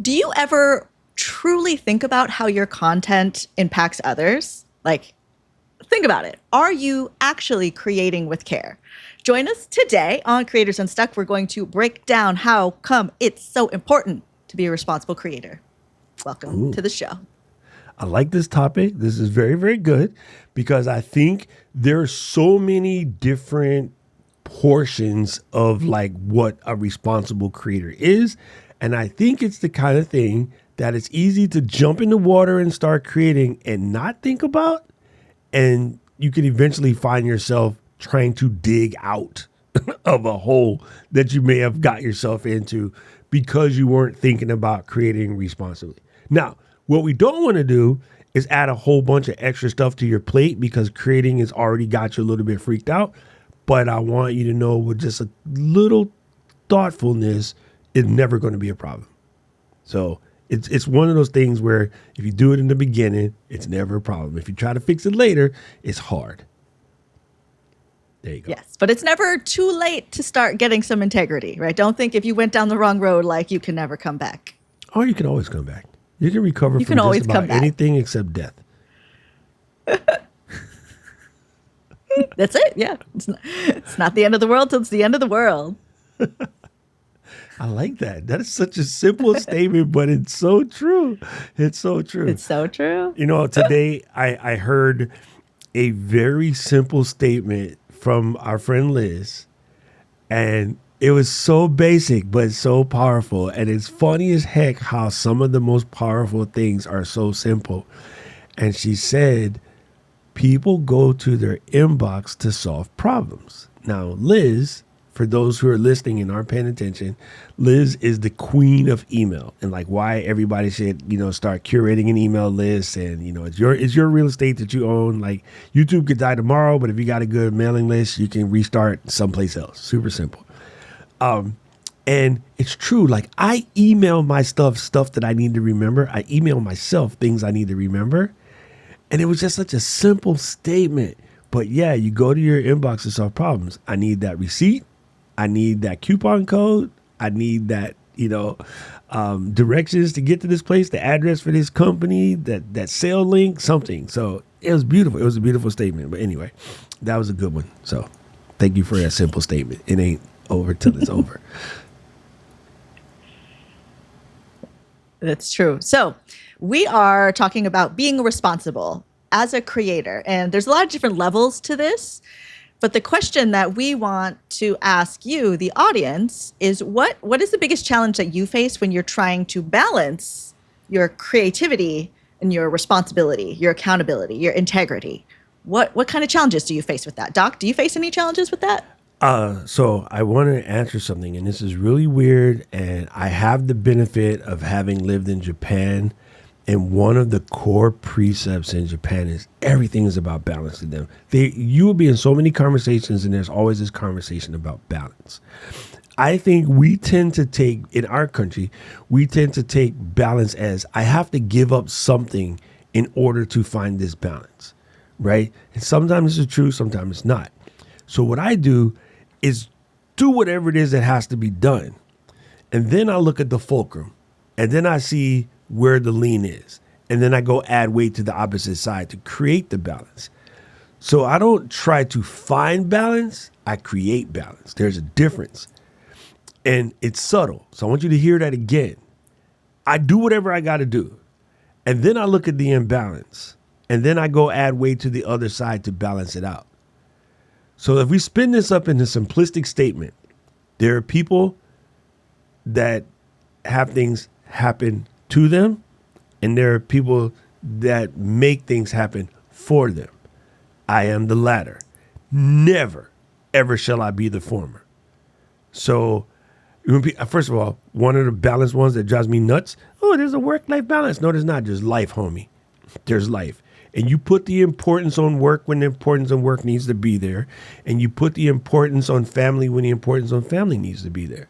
Do you ever truly think about how your content impacts others? Like, think about it. Are you actually creating with care? Join us today on Creators Unstuck. We're going to break down how come it's so important to be a responsible creator. Welcome Ooh, to the show. I like this topic. This is very, very good because I think there are so many different portions of like what a responsible creator is. And I think it's the kind of thing that it's easy to jump in the water and start creating and not think about. And you can eventually find yourself trying to dig out of a hole that you may have got yourself into because you weren't thinking about creating responsibly. Now, what we don't want to do is add a whole bunch of extra stuff to your plate because creating has already got you a little bit freaked out. But I want you to know with just a little thoughtfulness, it's never going to be a problem. So it's one of those things where if you do it in the beginning, it's never a problem. If you try to fix it later, it's hard. There you go. Yes, but it's never too late to start getting some integrity, right? Don't think if you went down the wrong road, like you can never come back. Or you can always come back. You can recover You from can always just come about back. anything except death. That's it. Yeah. It's not the end of the world till it's the end of the world. I like that. That is such a simple statement, but it's so true. It's so true. It's so true. You know, today I heard a very simple statement from our friend Liz, and it was so basic, but so powerful. And it's funny as heck how some of the most powerful things are so simple. And she said, people go to their inbox to solve problems. Now, Liz, for those who are listening and aren't paying attention, Liz is the queen of email and like why everybody should, start curating an email list. And, it's your real estate that you own. Like YouTube could die tomorrow, but if you got a good mailing list, you can restart someplace else. Super simple. And it's true. Like I email my stuff that I need to remember. I email myself things I need to remember. And it was just such a simple statement. But yeah, you go to your inbox to solve problems. I need that receipt. I need that coupon code. I need that, directions to get to this place, the address for this company, that sale link, something. So it was beautiful. It was a beautiful statement. But anyway, that was a good one. So thank you for that simple statement. It ain't over till it's over. That's true. So we are talking about being responsible as a creator. And there's a lot of different levels to this. But the question that we want to ask you, the audience, is what is the biggest challenge that you face when you're trying to balance your creativity and your responsibility, your accountability, your integrity? What kind of challenges do you face with that? Doc, do you face any challenges with that? So I want to answer something, and this is really weird, and I have the benefit of having lived in Japan, and one of the core precepts in Japan is everything is about balance to them. You will be in so many conversations, and there's always this conversation about balance. I think we tend to take, in our country, balance as I have to give up something in order to find this balance, right? And sometimes it's true, sometimes it's not. So what I do is do whatever it is that has to be done. And then I look at the fulcrum, and then I see where the lean is. And then I go add weight to the opposite side to create the balance. So I don't try to find balance, I create balance. There's a difference. And it's subtle. So I want you to hear that again. I do whatever I got to do. And then I look at the imbalance. And then I go add weight to the other side to balance it out. So if we spin this up in a simplistic statement, there are people that have things happen to them, and there are people that make things happen for them. I am the latter. Never, ever shall I be the former. So, first of all, one of the balanced ones that drives me nuts, there's a work-life balance. No, there's not. There's life, homie. There's life. And you put the importance on work when the importance on work needs to be there. And you put the importance on family when the importance on family needs to be there.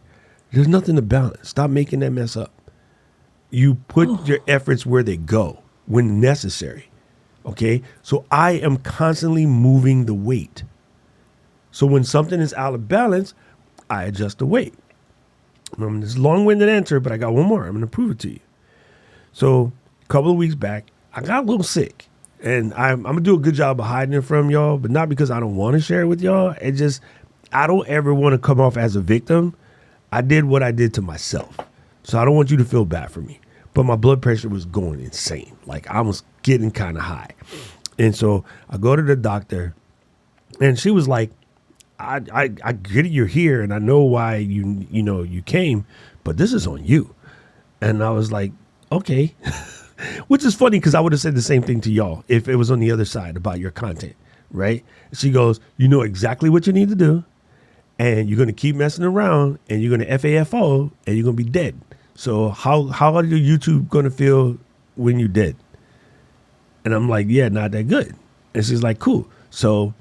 There's nothing to balance. Stop making that mess up. You put your efforts where they go when necessary. Okay? So I am constantly moving the weight. So when something is out of balance, I adjust the weight. This long-winded answer, but I got one more. I'm going to prove it to you. So a couple of weeks back, I got a little sick. And I'm going to do a good job of hiding it from y'all, but not because I don't want to share it with y'all. It just, I don't ever want to come off as a victim. I did what I did to myself. So I don't want you to feel bad for me. But my blood pressure was going insane. Like I was getting kind of high. And so I go to the doctor and she was like, I get it, you're here and I know why you came, but this is on you. And I was like, okay. Which is funny because I would have said the same thing to y'all if it was on the other side about your content, right? She goes, you know exactly what you need to do, and you're going to keep messing around, and you're going to FAFO, and you're going to be dead. So how are your YouTube going to feel when you're dead? And I'm like, yeah, not that good. And she's like, cool. So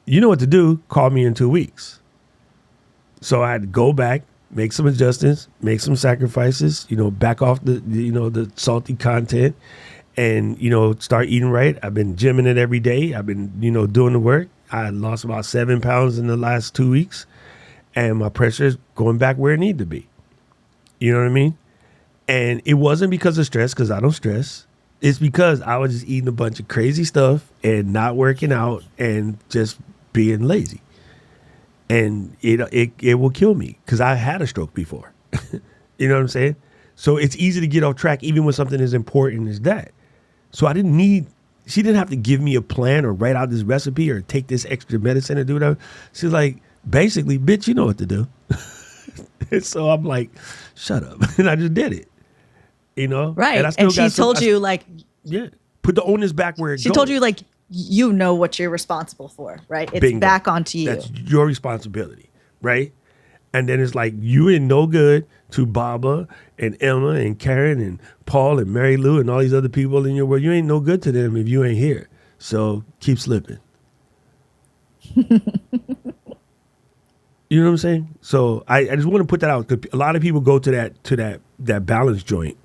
you know what to do. Call me in 2 weeks. So I had to go back, make some adjustments, make some sacrifices, back off the salty content and, start eating right. I've been gymming it every day. I've been, doing the work. I lost about 7 pounds in the last 2 weeks and my pressure is going back where it needed to be. You know what I mean? And it wasn't because of stress, because I don't stress. It's because I was just eating a bunch of crazy stuff and not working out and just being lazy. And it will kill me because I had a stroke before. You know what I'm saying? So it's easy to get off track even with something as important as that. So she didn't have to give me a plan or write out this recipe or take this extra medicine or do whatever. She's like, basically, bitch, you know what to do. And so I'm like, shut up. And I just did it, Right. And I still she told you like, yeah, put the onus back where it goes. She told you like, you know what you're responsible for, right? It's Bingo. Back onto you. That's your responsibility, right? And then it's like you ain't no good to Baba and Emma and Karen and Paul and Mary Lou and all these other people in your world. You ain't no good to them if you ain't here. So keep slipping. You know what I'm saying? So I just want to put that out because a lot of people go to that balance joint,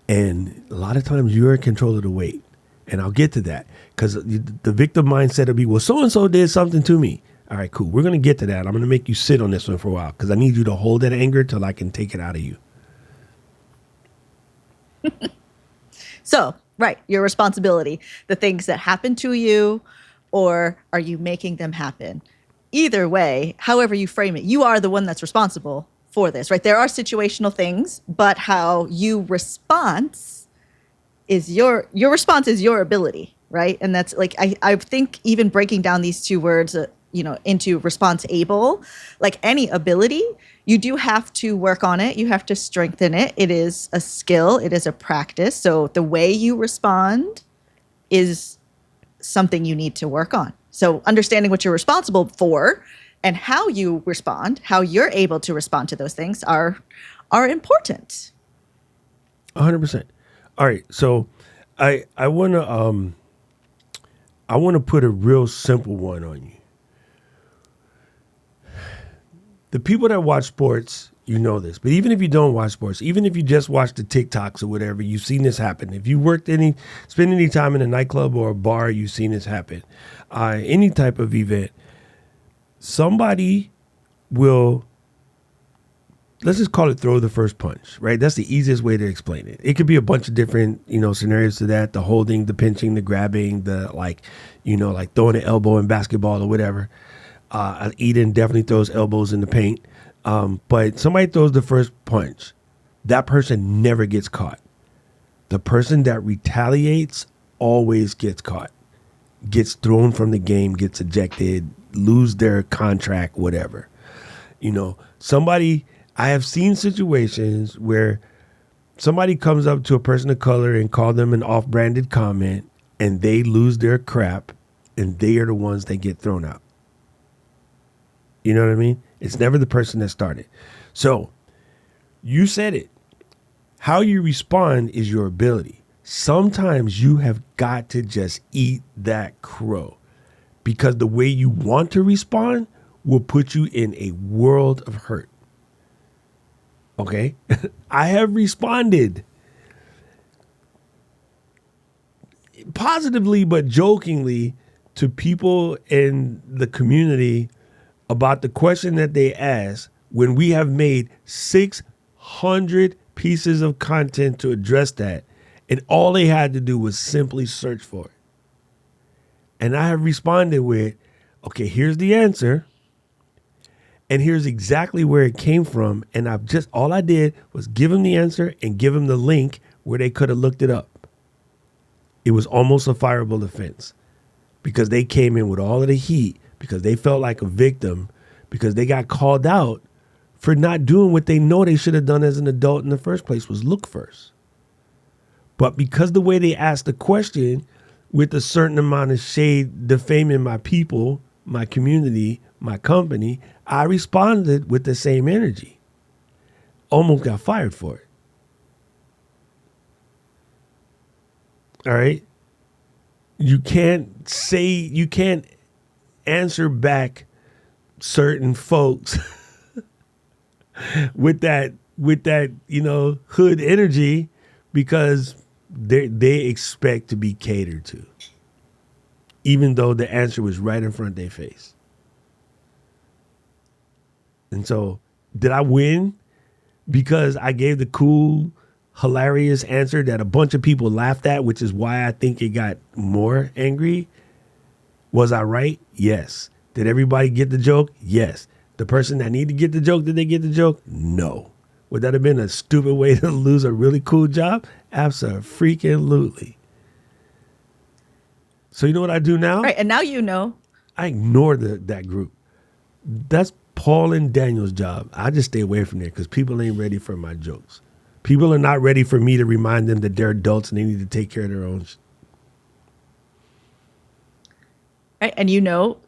and a lot of times you're in control of the weight. And I'll get to that because the victim mindset will be, well, so-and-so did something to me. All right, cool. We're going to get to that. I'm going to make you sit on this one for a while because I need you to hold that anger till I can take it out of you. So, right, your responsibility, the things that happen to you, or are you making them happen? Either way, however you frame it, you are the one that's responsible for this, right? There are situational things, but how you respond is your response is your ability, right? And that's like, I think even breaking down these two words, into response-able, like any ability, you do have to work on it. You have to strengthen it. It is a skill. It is a practice. So the way you respond is something you need to work on. So understanding what you're responsible for and how you respond, how you're able to respond to those things are important. 100%. All right, so I want to put a real simple one on you. The people that watch sports, you know this, but even if you don't watch sports, even if you just watch the TikToks or whatever, you've seen this happen. If you spend any time in a nightclub or a bar, you've seen this happen. Any type of event, somebody will, let's just call it throw the first punch, right? That's the easiest way to explain it. It could be a bunch of different, scenarios to that, the holding, the pinching, the grabbing, the like throwing an elbow in basketball or whatever. Eden definitely throws elbows in the paint. But somebody throws the first punch. That person never gets caught. The person that retaliates always gets caught, gets thrown from the game, gets ejected, lose their contract, whatever. I have seen situations where somebody comes up to a person of color and call them an off-branded comment and they lose their crap and they are the ones that get thrown out. You know what I mean? It's never the person that started. So you said it. How you respond is your ability. Sometimes you have got to just eat that crow because the way you want to respond will put you in a world of hurt. Okay? I have responded positively but jokingly to people in the community about the question that they asked when we have made 600 pieces of content to address that, and all they had to do was simply search for it. And I have responded with, okay, here's the answer. And here's exactly where it came from. And all I did was give them the answer and give them the link where they could have looked it up. It was almost a fireable offense because they came in with all of the heat because they felt like a victim because they got called out for not doing what they know they should have done as an adult in the first place, was look first. But because the way they asked the question with a certain amount of shade defaming my people, my community, my company, I responded with the same energy. Almost got fired for it. All right? You can't answer back certain folks with that, hood energy because they expect to be catered to, even though the answer was right in front of their face. And so, did I win because I gave the cool, hilarious answer that a bunch of people laughed at, which is why I think it got more angry? Was I right? Yes. Did everybody get the joke? Yes. The person that needed to get the joke, did they get the joke? No. Would that have been a stupid way to lose a really cool job? Absolutely. So you know what I do now? Right. And now you know. I ignore that group. That's Paul and Daniel's job. I just stay away from there because people ain't ready for my jokes. People are not ready for me to remind them that they're adults and they need to take care of their own. Right. And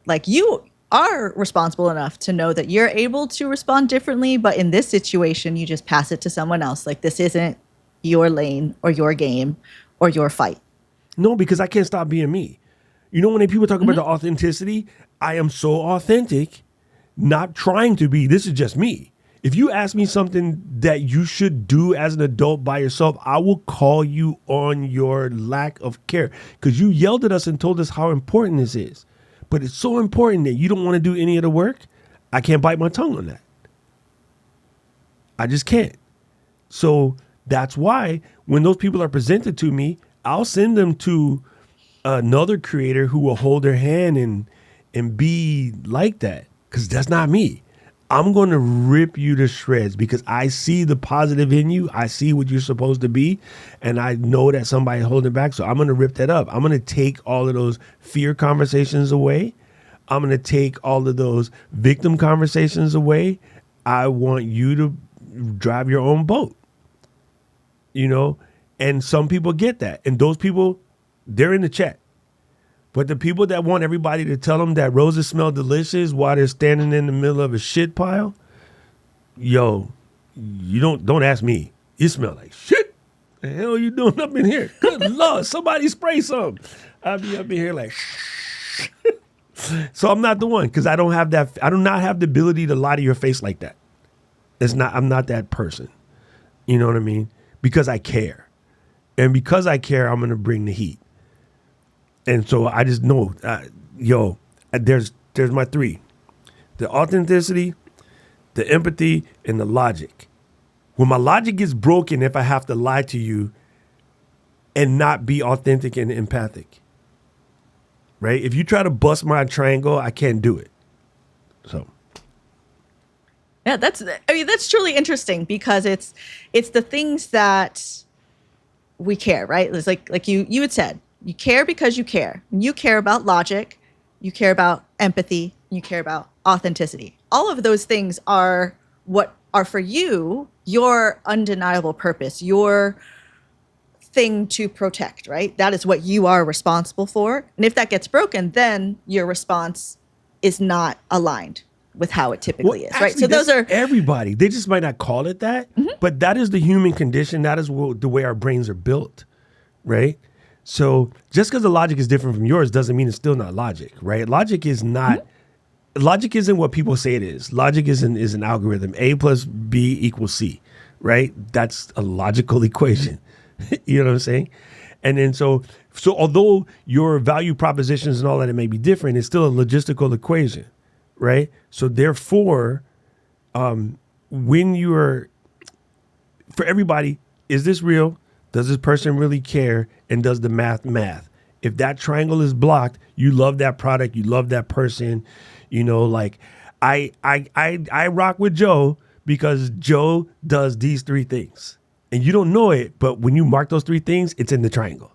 like you are responsible enough to know that you're able to respond differently. But in this situation, you just pass it to someone else. Like this isn't your lane or your game or your fight. No, because I can't stop being me. When people talk about the authenticity, I am so authentic, not trying to be. This is just me. If you ask me something that you should do as an adult by yourself, I will call you on your lack of care because you yelled at us and told us how important this is. But it's so important that you don't want to do any of the work. I can't bite my tongue on that. I just can't. So that's why when those people are presented to me, I'll send them to another creator who will hold their hand and be like that, because that's not me. I'm going to rip you to shreds because I see the positive in you. I see what you're supposed to be. And I know that somebody's holding back. So I'm going to rip that up. I'm going to take all of those fear conversations away. I'm going to take all of those victim conversations away. I want you to drive your own boat, and some people get that. And those people, they're in the chat. But the people that want everybody to tell them that roses smell delicious while they're standing in the middle of a shit pile, you don't ask me. You smell like shit. The hell you doing up in here? Good Lord, somebody spray some. I'll be up in here like shh. So I'm not the one because I don't have that. I do not have the ability to lie to your face like that. I'm not that person. You know what I mean? Because I care. And because I care, I'm going to bring the heat. And so I just know, there's my three: the authenticity, the empathy, and the logic. When my logic gets broken, if I have to lie to you and not be authentic and empathic, right? If you try to bust my triangle, I can't do it. So. Yeah, that's truly interesting because it's the things that we care, right? It's like you had said. You care because you care. You care about logic. You care about empathy. You care about authenticity. All of those things are what are for you your undeniable purpose, your thing to protect, right? That is what you are responsible for. And if that gets broken, then your response is not aligned with how it typically is, actually, right? So those are everybody. They just might not call it that, but that is the human condition. That is the way our brains are built, right? So just because the logic is different from yours doesn't mean it's still not logic, right? Logic is not. Logic isn't what people say it is. Logic is an algorithm. A plus B equals C, right? That's a logical equation. You know what I'm saying? And then so although your value propositions and all that, it may be different, it's still a logistical equation, right? So therefore, when you are, for everybody, is this real? Does this person really care? And does the math? If that triangle is blocked, you love that product, you love that person. Like I rock with Joe because Joe does these three things. And you don't know it, but when you mark those three things, it's in the triangle.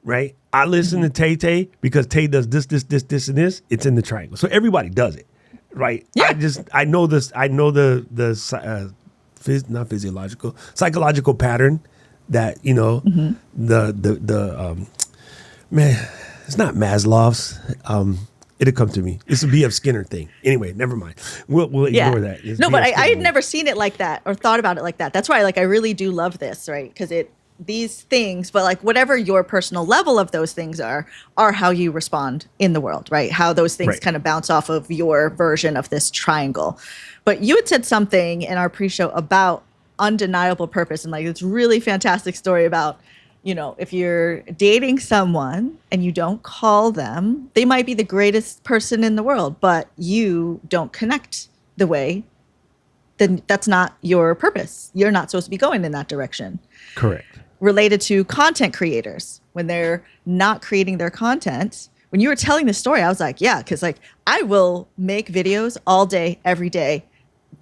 Right? I listen to Tay because Tay does this, and this. It's in the triangle. So everybody does it. Right? Yeah. I know this. I know the not physiological, psychological pattern that, man, it's not Maslow's. It'll come to me. It's a B.F. Skinner thing. Anyway, never mind. We'll ignore that. It's no, B.F. but I Skinner. had never seen it like that or thought about it like that. That's why I really do love this, right? Because these things, but like whatever your personal level of those things are how you respond in the world, right? How those things kind of bounce off of your version of this triangle. But you had said something in our pre-show about undeniable purpose, and like it's really fantastic story about, if you're dating someone and you don't call them, they might be the greatest person in the world, but you don't connect the way, then that's not your purpose. You're not supposed to be going in that direction. Correct. Related to content creators, when they're not creating their content, when you were telling this story, I was like, yeah, because like I will make videos all day, every day.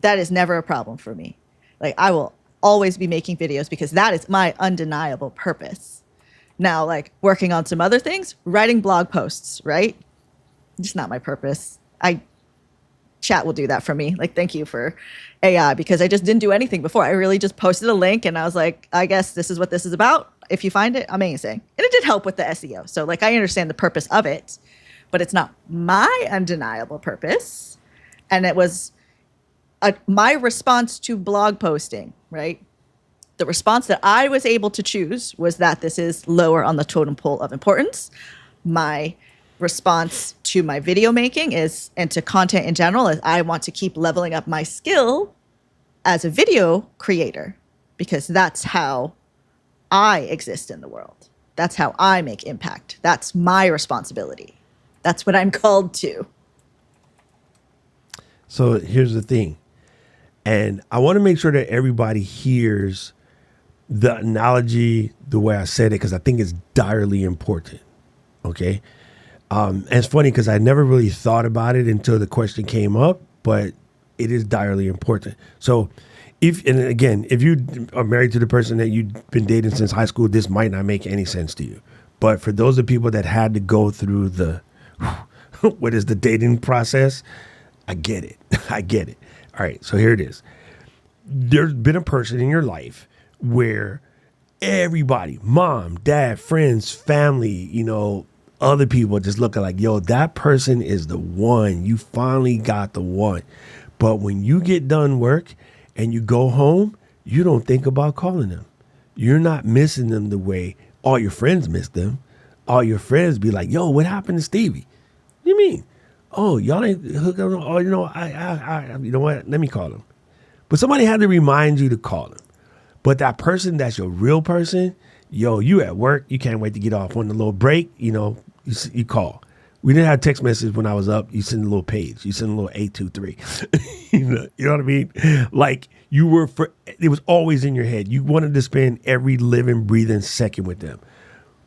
That is never a problem for me. Like I will always be making videos because that is my undeniable purpose. Now, like working on some other things, writing blog posts, right? Just not my purpose. Chat will do that for me. Like, thank you for AI, because I just didn't do anything before. I really just posted a link and I was like, I guess this is what this is about. If you find it, amazing. And it did help with the SEO. So like, I understand the purpose of it, but it's not my undeniable purpose. And it was my response to blog posting, right? The response that I was able to choose was that this is lower on the totem pole of importance. My response to my video making is, and to content in general, is I want to keep leveling up my skill as a video creator, because that's how I exist in the world. That's how I make impact. That's my responsibility. That's what I'm called to. So here's the thing. And I want to make sure that everybody hears the analogy the way I said it, because I think it's direly important. Okay. And it's funny because I never really thought about it until the question came up, but it is direly important. So if you are married to the person that you've been dating since high school, this might not make any sense to you. But for those of people that had to go through the, what is the dating process? I get it. I get it. All right, so here it is. There's been a person in your life where everybody, mom, dad, friends, family, other people just looking like, yo, that person is the one. You finally got the one. But when you get done work and you go home, you don't think about calling them. You're not missing them the way all your friends miss them. All your friends be like, yo, what happened to Stevie? What do you mean? Oh, y'all ain't hook up. Oh, I you know what? Let me call him. But somebody had to remind you to call him. But that person, that's your real person. Yo, you at work. You can't wait to get off on the little break. You call. We didn't have text message when I was up. You send a little page. You send a little 823. you know what I mean? Like it was always in your head. You wanted to spend every living, breathing second with them.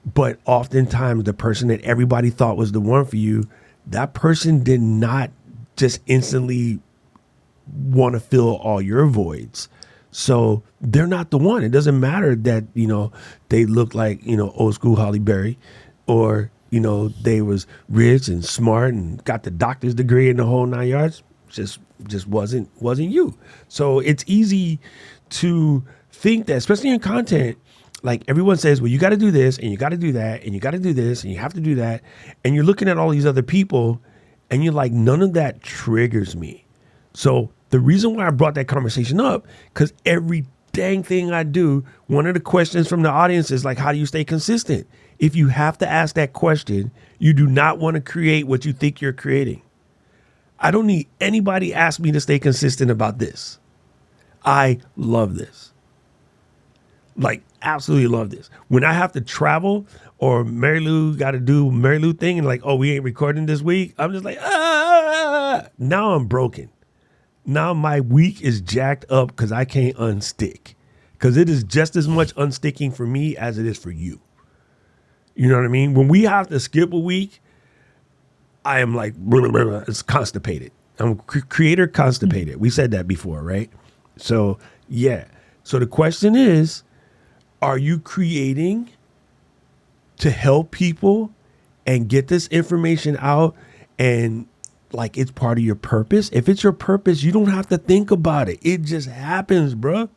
But oftentimes the person that everybody thought was the one for you, that person did not just instantly want to fill all your voids. So they're not the one. It doesn't matter that, they look like, old school Halle Berry, or, they was rich and smart and got the doctor's degree in the whole 9 yards. Just wasn't you. So it's easy to think that, especially in content, like everyone says, well, you got to do this and you got to do that and you got to do this and you have to do that. And you're looking at all these other people and you're like, none of that triggers me. So the reason why I brought that conversation up, because every dang thing I do, one of the questions from the audience is like, how do you stay consistent? If you have to ask that question, you do not want to create what you think you're creating. I don't need anybody ask me to stay consistent about this. I love this. Like, absolutely love this. When I have to travel, or Mary Lou got to do Mary Lou thing and like, oh, we ain't recording this week. I'm just like, now I'm broken. now my week is jacked up because I can't unstick. Because it is just as much unsticking for me as it is for you. You know what I mean? When we have to skip a week, I am like, blah, blah, blah, it's constipated. I'm creator constipated. We said that before, right? So, yeah. So the question is, are you creating to help people and get this information out and like it's part of your purpose? If it's your purpose, you don't have to think about it. It just happens, bro.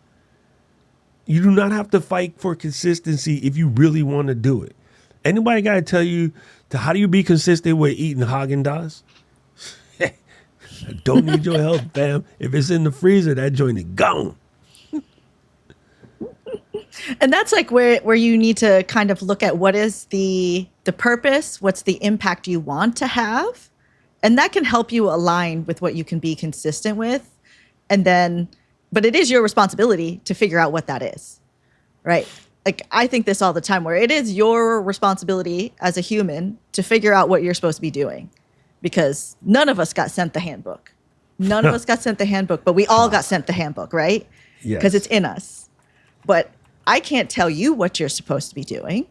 You do not have to fight for consistency if you really want to do it. Anybody got to tell you how do you be consistent with eating Haagen-Dazs? I don't need your help, fam. If it's in the freezer, that joint is gone. And that's like where you need to kind of look at what is the purpose, what's the impact you want to have. And that can help you align with what you can be consistent with. And then, but it is your responsibility to figure out what that is, right? Like I think this all the time where it is your responsibility as a human to figure out what you're supposed to be doing because none of us got sent the handbook. None of us got sent the handbook, but we all got sent the handbook, right? Yes. Because it's in us. But I can't tell you what you're supposed to be doing.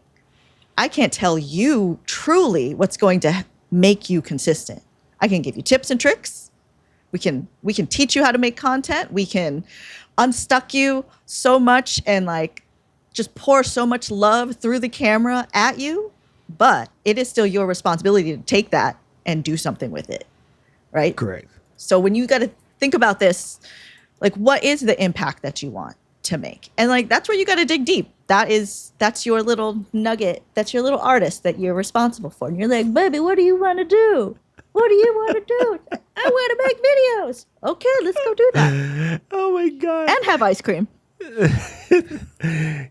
I can't tell you truly what's going to make you consistent. I can give you tips and tricks. We can teach you how to make content. We can unstuck you so much and like just pour so much love through the camera at you. But it is still your responsibility to take that and do something with it, right? Correct. So when you got to think about this, like what is the impact that you want to make? And like that's where you got to dig deep. That's your little nugget. That's your little artist that you're responsible for. And you're like, baby, what do you want to do? What do you want to do? I want to make videos. Okay, let's go do that. Oh my God. And have ice cream.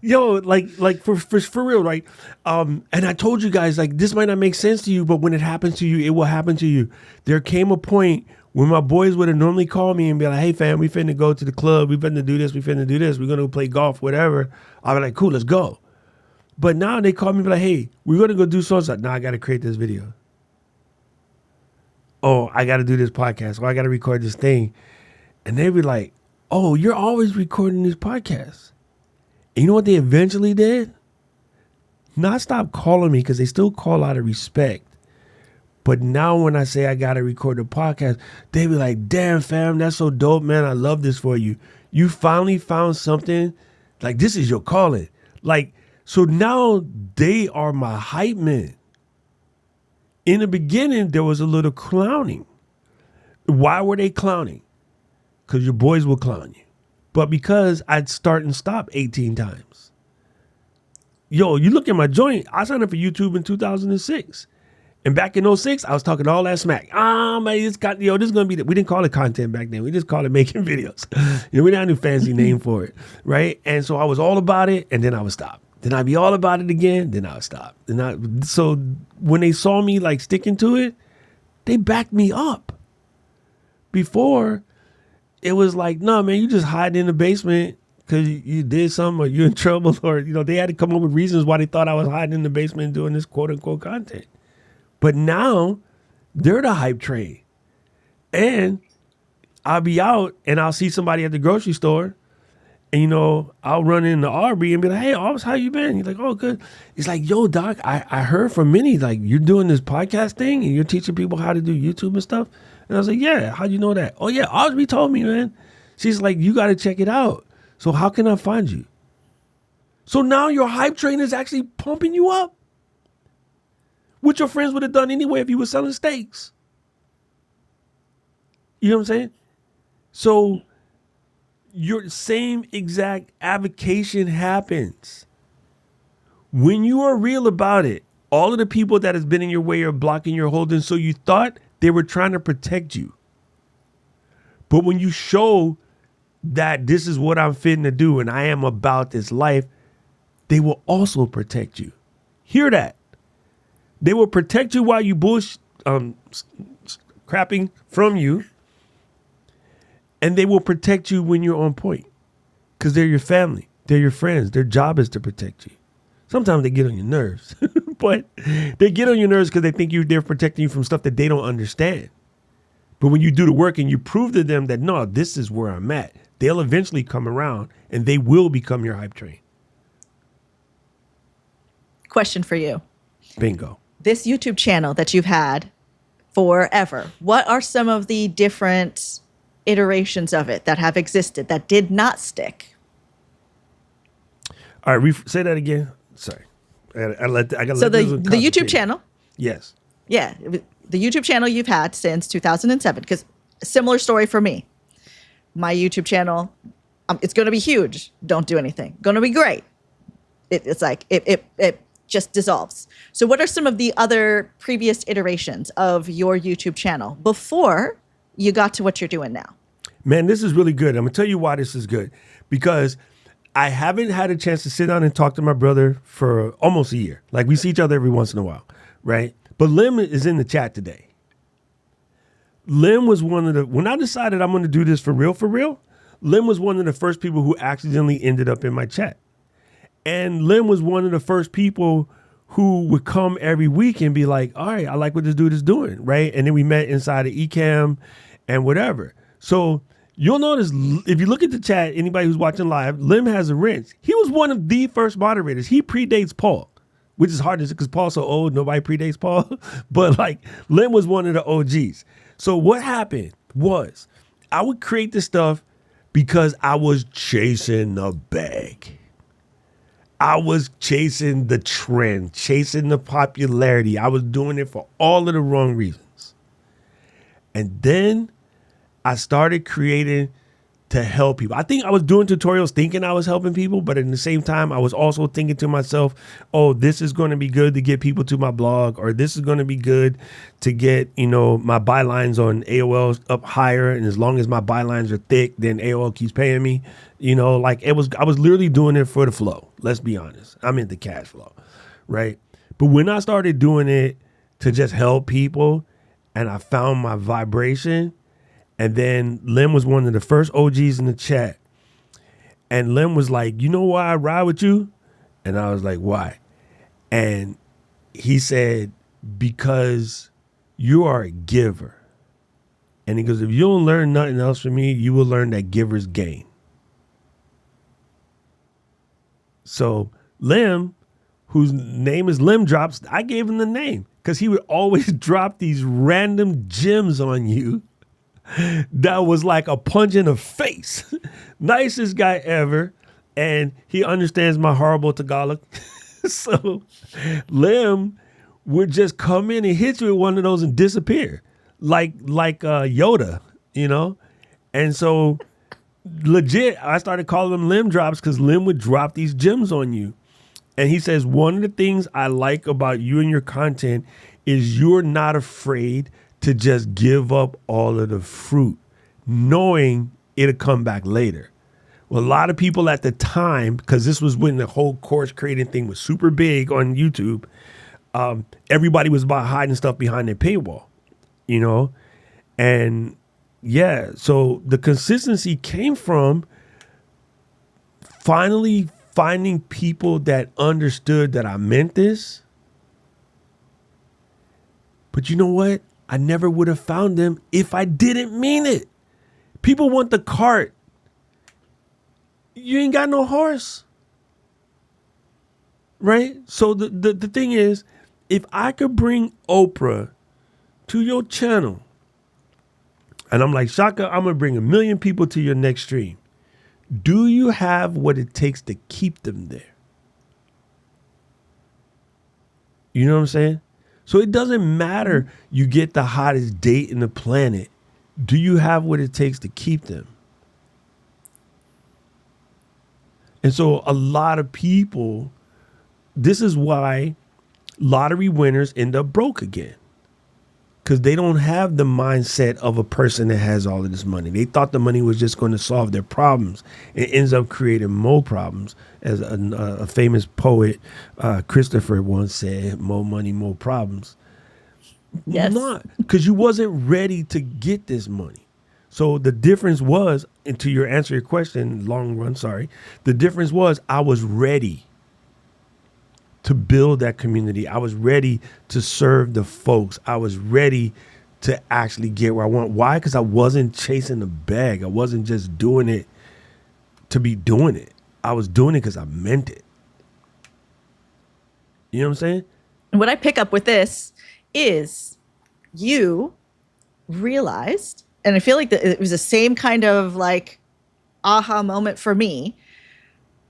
Yo, like for real, right? And I told you guys, like, this might not make sense to you, but when it happens to you, it will happen to you. There came a point when my boys would have normally called me and be like, hey fam, we finna go to the club, we finna do this, we're gonna go play golf, whatever. I'll be like, cool, let's go. But now they call me and be like, hey, we're gonna go do so-and-so. Now I gotta create this video. Oh, I gotta do this podcast, or I gotta record this thing. And they be like, oh, you're always recording these podcasts. And you know what they eventually did? Not stop calling me because they still call out of respect. But now when I say I got to record a podcast, they be like, damn, fam, that's so dope, man. I love this for you. You finally found something. Like, this is your calling. Like, so now they are my hype men. In the beginning, there was a little clowning. Why were they clowning? Because your boys will clown you. But because I'd start and stop 18 times. Yo, you look at my joint. I signed up for YouTube in 2006. And back in '06, I was talking all that smack. Man, this is going to be, we didn't call it content back then. We just called it making videos. We didn't have a fancy name for it, right? And so I was all about it, and then I would stop. Then I'd be all about it again, then I would stop. So when they saw me like sticking to it, they backed me up. Before, it was like, no, man, you just hide in the basement because you did something or you're in trouble, or, they had to come up with reasons why they thought I was hiding in the basement doing this quote unquote content. But now they're the hype train. And I'll be out and I'll see somebody at the grocery store and, I'll run into Aubrey and be like, hey, Aubrey, how you been? He's like, oh, good. He's like, yo, doc, I heard from Minnie, like, you're doing this podcast thing and you're teaching people how to do YouTube and stuff. And I was like, yeah, how'd you know that? Oh, yeah, Aubrey told me, man. She's like, you got to check it out. So how can I find you? So now your hype train is actually pumping you up. What your friends would have done anyway if you were selling steaks. You know what I'm saying? So your same exact avocation happens. When you are real about it, all of the people that has been in your way are blocking your holding, so you thought they were trying to protect you. But when you show that this is what I'm fitting to do and I am about this life, they will also protect you. Hear that. They will protect you while you crapping from you. And they will protect you when you're on point. Because they're your family. They're your friends. Their job is to protect you. Sometimes they get on your nerves. But they get on your nerves because they think they're protecting you from stuff that they don't understand. But when you do the work and you prove to them that, no, this is where I'm at, they'll eventually come around and they will become your hype train. Question for you. Bingo. This YouTube channel that you've had forever, what are some of the different iterations of it that have existed that did not stick? All right, say that again. Sorry. I got So the YouTube channel. Yes. Yeah. The YouTube channel you've had since 2007, because similar story for me. My YouTube channel, it's going to be huge. Don't do anything. Going to be great. It's like it just dissolves. So what are some of the other previous iterations of your YouTube channel before you got to what you're doing now? Man, this is really good. I'm going to tell you why this is good. Because I haven't had a chance to sit down and talk to my brother for almost a year. Like, we see each other every once in a while, right? But Lim is in the chat today. Lim was when I decided I'm going to do this for real, Lim was one of the first people who accidentally ended up in my chat. And Lim was one of the first people who would come every week and be like, all right, I like what this dude is doing, right? And then we met inside of Ecamm and whatever. So you'll notice, if you look at the chat, anybody who's watching live, Lim has a wrench. He was one of the first moderators. He predates Paul, which is hard to say because Paul's so old, nobody predates Paul. But like, Lim was one of the OGs. So what happened was I would create this stuff because I was chasing the bag. I was chasing the trend, chasing the popularity. I was doing it for all of the wrong reasons. And then I started creating to help people. I think I was doing tutorials thinking I was helping people, but at the same time, I was also thinking to myself, oh, this is going to be good to get people to my blog, or this is going to be good to get, my bylines on AOL up higher. And as long as my bylines are thick, then AOL keeps paying me. I was literally doing it for the flow. Let's be honest. I'm in the cash flow, right? But when I started doing it to just help people and I found my vibration, and then Lim was one of the first OGs in the chat. And Lim was like, you know why I ride with you? And I was like, why? And he said, because you are a giver. And he goes, if you don't learn nothing else from me, you will learn that givers gain. So Lim, whose name is Lim Drops, I gave him the name because he would always drop these random gems on you. That was like a punch in the face. Nicest guy ever. And he understands my horrible Tagalog. So Lim would just come in and hit you with one of those and disappear. Like Yoda, And so legit, I started calling them Lim Drops because Lim would drop these gems on you. And he says, one of the things I like about you and your content is you're not afraid to just give up all of the fruit, knowing it'll come back later. Well, a lot of people at the time, because this was when the whole course creating thing was super big on YouTube, everybody was about hiding stuff behind their paywall, And yeah, so the consistency came from finally finding people that understood that I meant this. But you know what? I never would have found them if I didn't mean it. People want the cart. You ain't got no horse. Right? So the thing is, if I could bring Oprah to your channel, and I'm like, Shaka, I'm going to bring 1 million people to your next stream. Do you have what it takes to keep them there? You know what I'm saying? So it doesn't matter you get the hottest date in the planet. Do you have what it takes to keep them? And so a lot of people, this is why lottery winners end up broke again. Because they don't have the mindset of a person that has all of this money. They thought the money was just going to solve their problems. It ends up creating more problems. As a famous poet, Christopher, once said, more money, more problems. Yes. Not, because you wasn't ready to get this money. So the difference was, and to answer your question, long run, sorry. The difference was I was ready to build that community. I was ready to serve the folks. I was ready to actually get where I want. Why? Because I wasn't chasing the bag. I wasn't just doing it to be doing it. I was doing it because I meant it. You know what I'm saying? And what I pick up with this is you realized, and I feel like it was the same kind of like aha moment for me,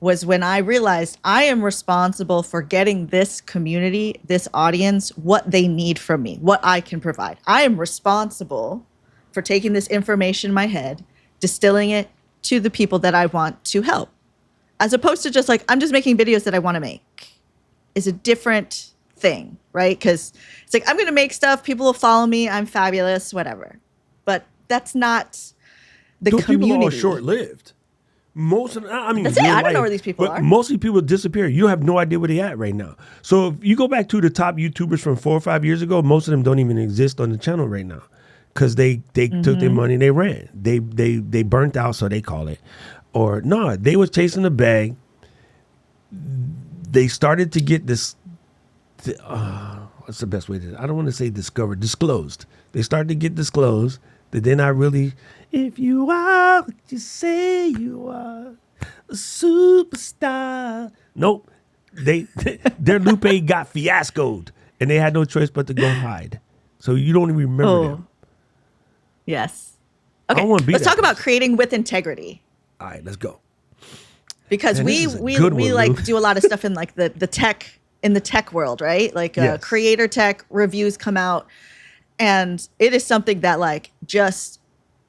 was when I realized I am responsible for getting this community, this audience, what they need from me, what I can provide. I am responsible for taking this information in my head, distilling it to the people that I want to help, as opposed to just like, I'm just making videos that I want to make, is a different thing, right? Because it's like, I'm going to make stuff, people will follow me, I'm fabulous, whatever. But that's not the Those community. people are short-lived. Most of them, I mean, That's it. I don't know where these people are. Mostly people disappear. You have no idea where they at right now. So if you go back to the top YouTubers from 4 or 5 years ago, most of them don't even exist on the channel right now because they took their money and they ran. They burnt out, so they call it. Or no, they was chasing the bag. They started to get this. What's the best way to? I don't want to say disclosed. They started to get disclosed that they're not really. If you are what you say you are, a superstar. Nope. Their Lupe got fiascoed, and they had no choice but to go hide. So you don't even remember them. Yes. I Okay. don't wanna be Let's that talk about person. creating with integrity. All right, let's go. Because Man, we this is a good one, like Lou. do a lot of stuff in like the tech in the tech world, right? Like Yes. creator tech reviews come out, and it is something that like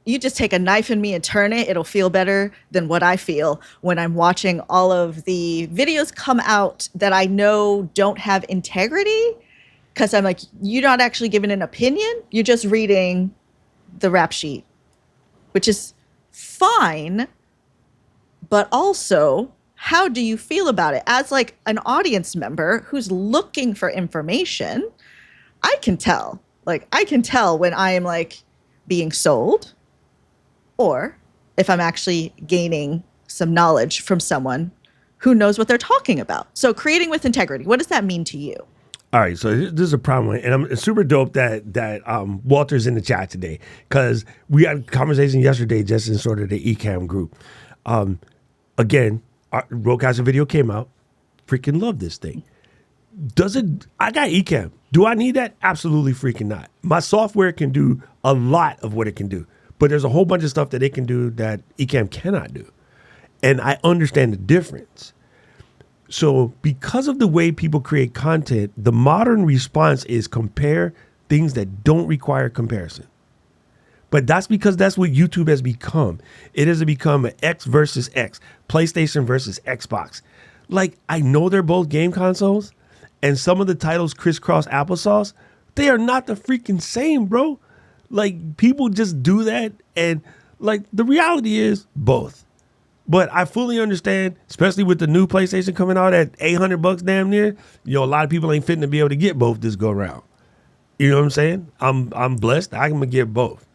you just take a knife in me and turn it, it'll feel better than what I feel when I'm watching all of the videos come out that I know don't have integrity. Because I'm like, you're not actually giving an opinion, you're just reading the rap sheet, which is fine. But also, how do you feel about it? As like an audience member who's looking for information, I can tell. Like, I can tell when I am like being sold, or if I'm actually gaining some knowledge from someone who knows what they're talking about. So creating with integrity, what does that mean to you? All right, so this is a problem, and it's super dope that Walter's in the chat today because we had a conversation yesterday just in sort of the Ecamm group. Again, our Rodecaster video came out. Freaking love this thing. I got Ecamm. Do I need that? Absolutely freaking not. My software can do a lot of what it can do, but there's a whole bunch of stuff that it can do that Ecamm cannot do, and I understand the difference. So because of the way people create content, the modern response is compare things that don't require comparison. But that's because that's what YouTube has become. It has become an X versus X, PlayStation versus Xbox. Like, I know they're both game consoles, and some of the titles crisscross applesauce. They are not the freaking same, bro. Like, people just do that, and like the reality is both. But I fully understand, especially with the new PlayStation coming out at $800 damn near, a lot of people ain't fitting to be able to get both this go around. You know what I'm saying? I'm blessed. I'm gonna get both.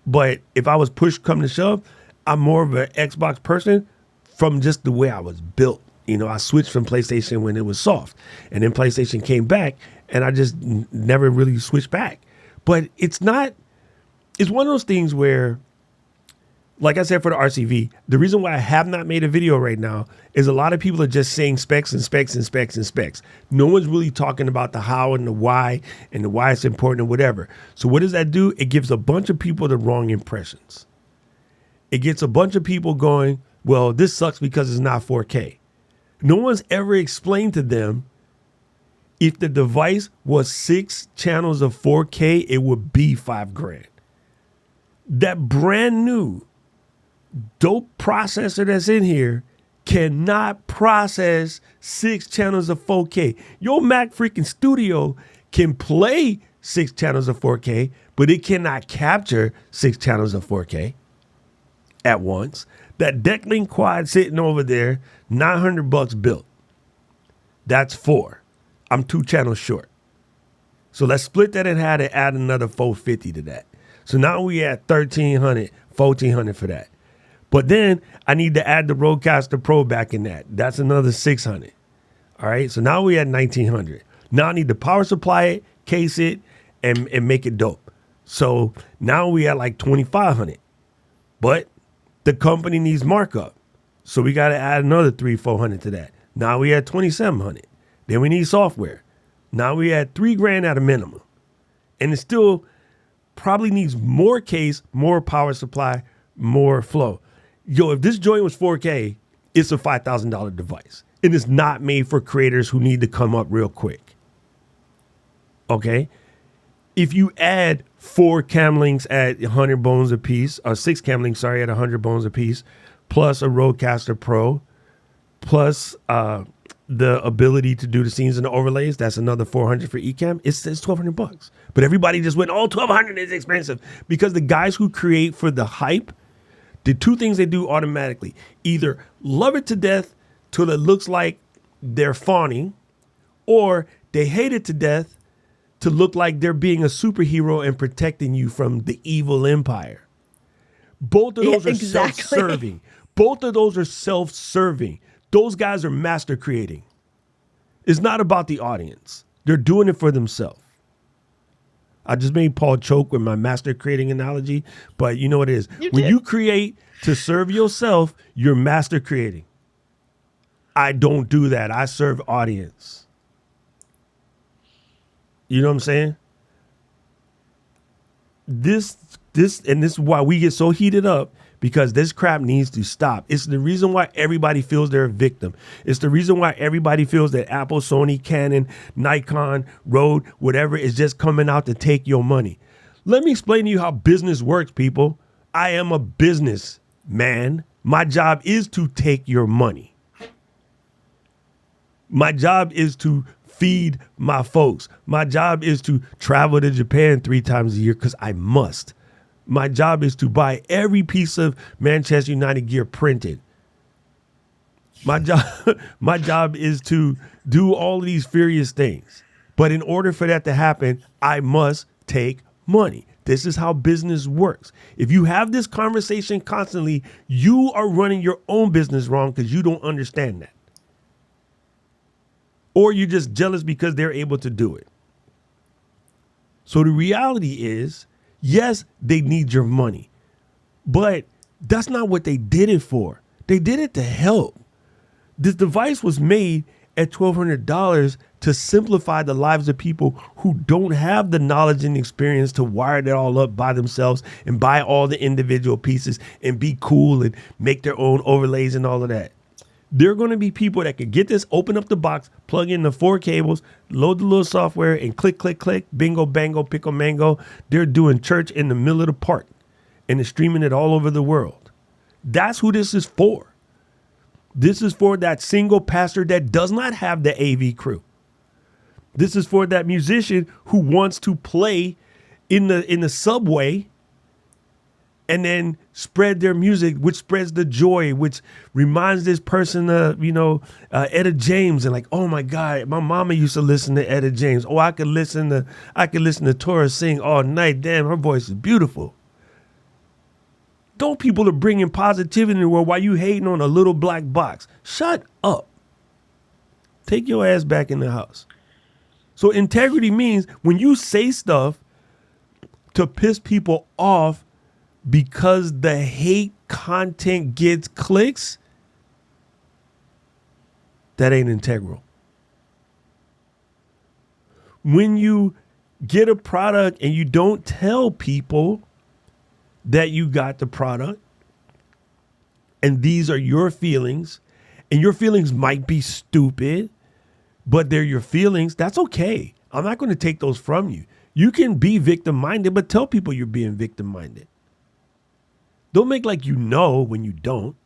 But if I was pushed come to shove, I'm more of an Xbox person from just the way I was built. I switched from PlayStation when it was soft, and then PlayStation came back, and I just never really switched back. But it's one of those things where, like I said for the RCV, the reason why I have not made a video right now is a lot of people are just saying specs and specs and specs and specs. No one's really talking about the how and the why it's important and whatever. So what does that do? It gives a bunch of people the wrong impressions. It gets a bunch of people going, well, this sucks because it's not 4K. No one's ever explained to them if the device was 6 channels of 4K, it would be $5,000. That brand new dope processor that's in here cannot process 6 channels of 4K. Your Mac freaking Studio can play 6 channels of 4K, but it cannot capture 6 channels of 4K at once. That Decklink quad sitting over there, $900 built. That's 4. I'm 2 channels short. So let's split that in half and add another $450 to that. So now we at $1,300, $1,400 for that. But then I need to add the Rodecaster Pro back in that. That's another $600. All right. So now we at $1,900. Now I need to power supply it, case it, and make it dope. So now we at like 2,500, but the company needs markup. So we got to add another 300-400 to that. Now we at 2,700. Then we need software. Now we at $3,000 at a minimum. And it still probably needs more case, more power supply, more flow. Yo, if this joint was 4K, it's a $5,000 device. It is not made for creators who need to come up real quick. Okay? If you add 4 cam links at 100 bones a piece, or 6 cam links, sorry, at 100 bones a piece, plus a Rodecaster Pro, plus the ability to do the scenes and the overlays, that's another 400 for Ecamm. It's $1,200. But everybody just went, oh, 1,200 is expensive. Because the guys who create for the hype, the two things they do automatically, either love it to death till it looks like they're fawning, or they hate it to death to look like they're being a superhero and protecting you from the evil empire. Both of those are self-serving. Both of those are self-serving. Those guys are master creating. It's not about the audience. They're doing it for themselves. I just made Paul choke with my master creating analogy, but you know what it is. When you create to serve yourself, you're master creating. I don't do that. I serve audience. You know what I'm saying? This is why we get so heated up, because this crap needs to stop. It's the reason why everybody feels they're a victim. It's the reason why everybody feels that Apple, Sony, Canon, Nikon, Rode, whatever is just coming out to take your money. Let me explain to you how business works, people. I am a businessman. My job is to take your money. My job is to feed my folks. My job is to travel to Japan 3 times a year because I must. My job is to buy every piece of Manchester United gear printed. My job is to do all of these furious things. But in order for that to happen, I must take money. This is how business works. If you have this conversation constantly, you are running your own business wrong because you don't understand that. Or you're just jealous because they're able to do it. So the reality is, yes, they need your money, but that's not what they did it for. They did it to help. This device was made at $1,200 to simplify the lives of people who don't have the knowledge and experience to wire it all up by themselves and buy all the individual pieces and be cool and make their own overlays and all of that. There are going to be people that could get this, open up the box, plug in the 4 cables, load the little software, and click, click, click, bingo, bango, pickle, mango. They're doing church in the middle of the park, and they're streaming it all over the world. That's who this is for. This is for that single pastor that does not have the AV crew. This is for that musician who wants to play in the subway and then spread their music, which spreads the joy, which reminds this person of, Etta James, and like, oh my God, my mama used to listen to Etta James. Oh, I could listen to Tora sing all night. Damn, her voice is beautiful. Those people are bringing positivity in the world while you hating on a little black box. Shut up. Take your ass back in the house. So integrity means when you say stuff to piss people off, because the hate content gets clicks, that ain't integral. When you get a product and you don't tell people that you got the product, and these are your feelings, and your feelings might be stupid, but they're your feelings, that's okay. I'm not going to take those from you. You can be victim-minded, but tell people you're being victim-minded. Don't make like you know when you don't.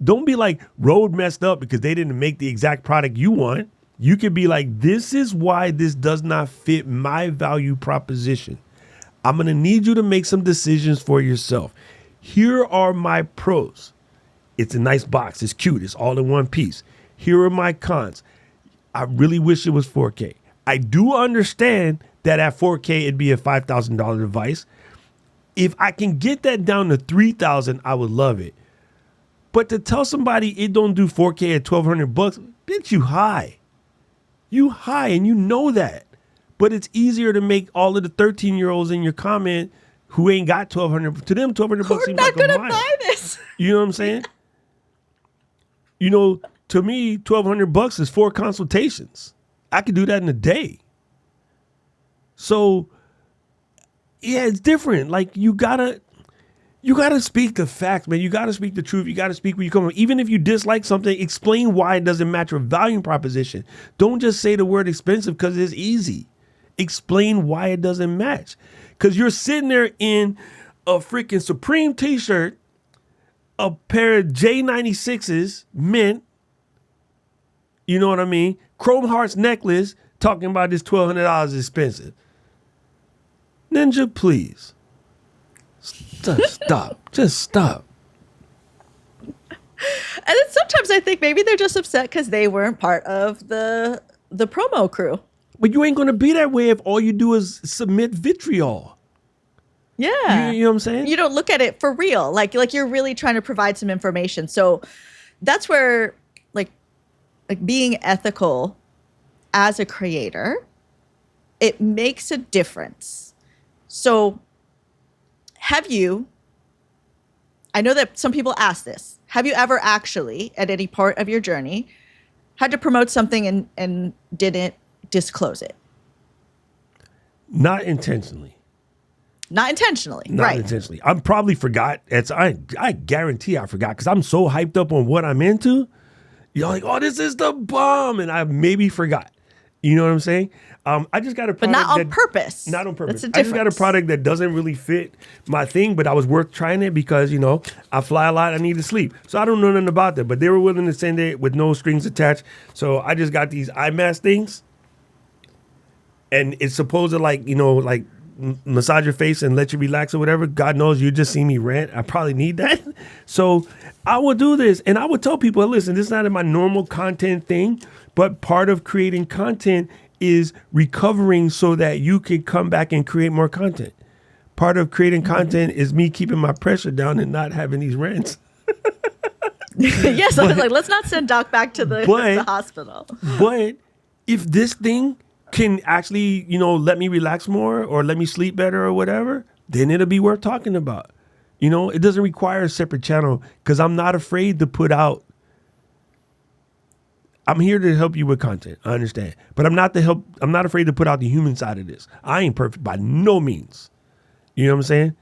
Don't be like Rode messed up because they didn't make the exact product you want. You can be like, this is why this does not fit my value proposition. I'm going to need you to make some decisions for yourself. Here are my pros. It's a nice box. It's cute. It's all in one piece. Here are my cons. I really wish it was 4K. I do understand that at 4K, it'd be a $5,000 device. If I can get that down to $3,000, I would love it. But to tell somebody it don't do 4K at $1,200, bitch, you high. You high, and you know that. But it's easier to make all of the 13-year-olds in your comment who ain't got 1,200, to them 1,200 bucks seems like a mile. We're not going to buy this. You know what I'm saying? You know, to me, 1,200 bucks is 4 consultations. I could do that in a day. So, yeah, it's different. Like, you gotta speak the facts, man. You gotta speak the truth. You gotta speak where you come from. Even if you dislike something, explain why it doesn't match your value proposition. Don't just say the word expensive because it's easy. Explain why it doesn't match. Because you're sitting there in a freaking Supreme t-shirt, a pair of J96s, mint, you know what I mean? Chrome Hearts necklace, talking about this $1,200 expensive. Ninja, please. Just stop. Just stop. And then sometimes I think maybe they're just upset because they weren't part of the promo crew. But you ain't going to be that way if all you do is submit vitriol. Yeah. You know what I'm saying? You don't look at it for real. Like you're really trying to provide some information. So that's where like being ethical as a creator, it makes a difference. So I know that some people ask this, have you ever actually at any part of your journey had to promote something and didn't disclose it? Not intentionally. Not intentionally, Not right? intentionally. I probably forgot. I guarantee I forgot because I'm so hyped up on what I'm into. You're like, oh, this is the bomb. And I maybe forgot. You know what I'm saying? I just got a product. But not on purpose. Not on purpose. That's the I just got a difference. product that doesn't really fit my thing, but I was worth trying it because, you know, I fly a lot. I need to sleep. So I don't know nothing about that. But they were willing to send it with no strings attached. So I just got these eye mask things. And it's supposed to like, you know, like massage your face and let you relax or whatever. God knows you just see me rant. I probably need that. So I will do this. And I would tell people, listen, this is not in my normal content thing, but part of creating content is recovering so that you can come back and create more content. Part of creating content is me keeping my pressure down and not having these rants. Yes, I was like, let's not send Doc back to the hospital. But if this thing can actually, you know, let me relax more or let me sleep better or whatever, then it'll be worth talking about. You know, it doesn't require a separate channel because I'm not afraid to put out. I'm here to help you with content. I understand. But I'm not afraid to put out the human side of this. I ain't perfect by no means. You know what I'm saying?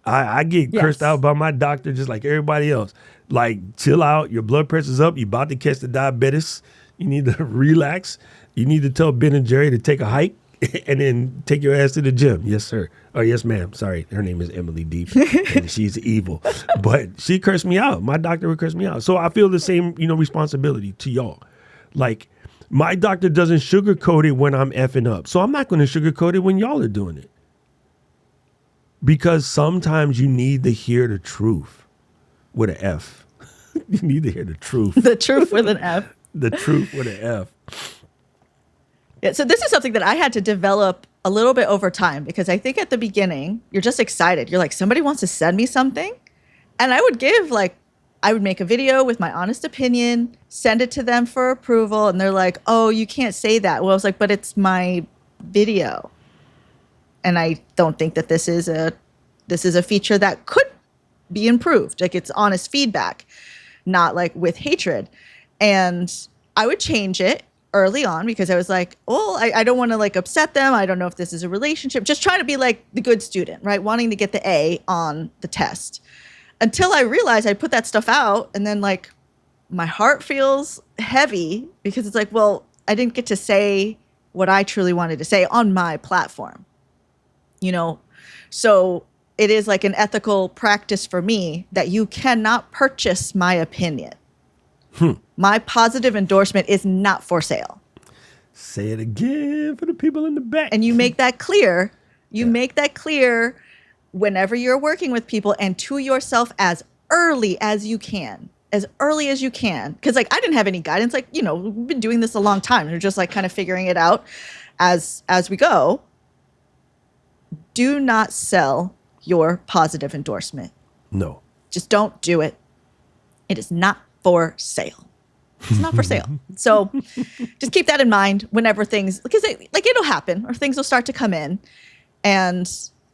I get cursed out by my doctor just like everybody else. Like, chill out. Your blood pressure's up. You're about to catch the diabetes. You need to relax. You need to tell Ben and Jerry to take a hike and then take your ass to the gym. Yes, sir. Oh, yes, ma'am. Sorry. Her name is Emily Deep and she's evil. But she cursed me out. My doctor would curse me out. So I feel the same, you know, responsibility to y'all. Like, my doctor doesn't sugarcoat it when I'm effing up. So I'm not going to sugarcoat it when y'all are doing it. Because sometimes you need to hear the truth with an F. You need to hear the truth. The truth with an F. The truth with an F. Yeah, so this is something that I had to develop a little bit over time because I think at the beginning, you're just excited. You're like, somebody wants to send me something. And I would make a video with my honest opinion, send it to them for approval. And they're like, oh, you can't say that. Well, I was like, but it's my video. And I don't think that this is a feature that could be improved. Like, it's honest feedback, not like with hatred. And I would change it early on because I was like, well, I don't want to like upset them. I don't know if this is a relationship. Just trying to be like the good student, right? Wanting to get the A on the test. Until I realized I put that stuff out and then like my heart feels heavy because it's like, well, I didn't get to say what I truly wanted to say on my platform, you know? So it is like an ethical practice for me that you cannot purchase my opinion. My positive endorsement is not for sale. Say it again for the people in the back. And you make that clear. You make that clear whenever you're working with people and to yourself as early as you can. As early as you can. Because like I didn't have any guidance. Like, you know, we've been doing this a long time. We're just like kind of figuring it out as we go. Do not sell your positive endorsement. No. Just don't do it. It is not for sale. It's not for sale. So just keep that in mind whenever things, because it'll happen or things will start to come in. And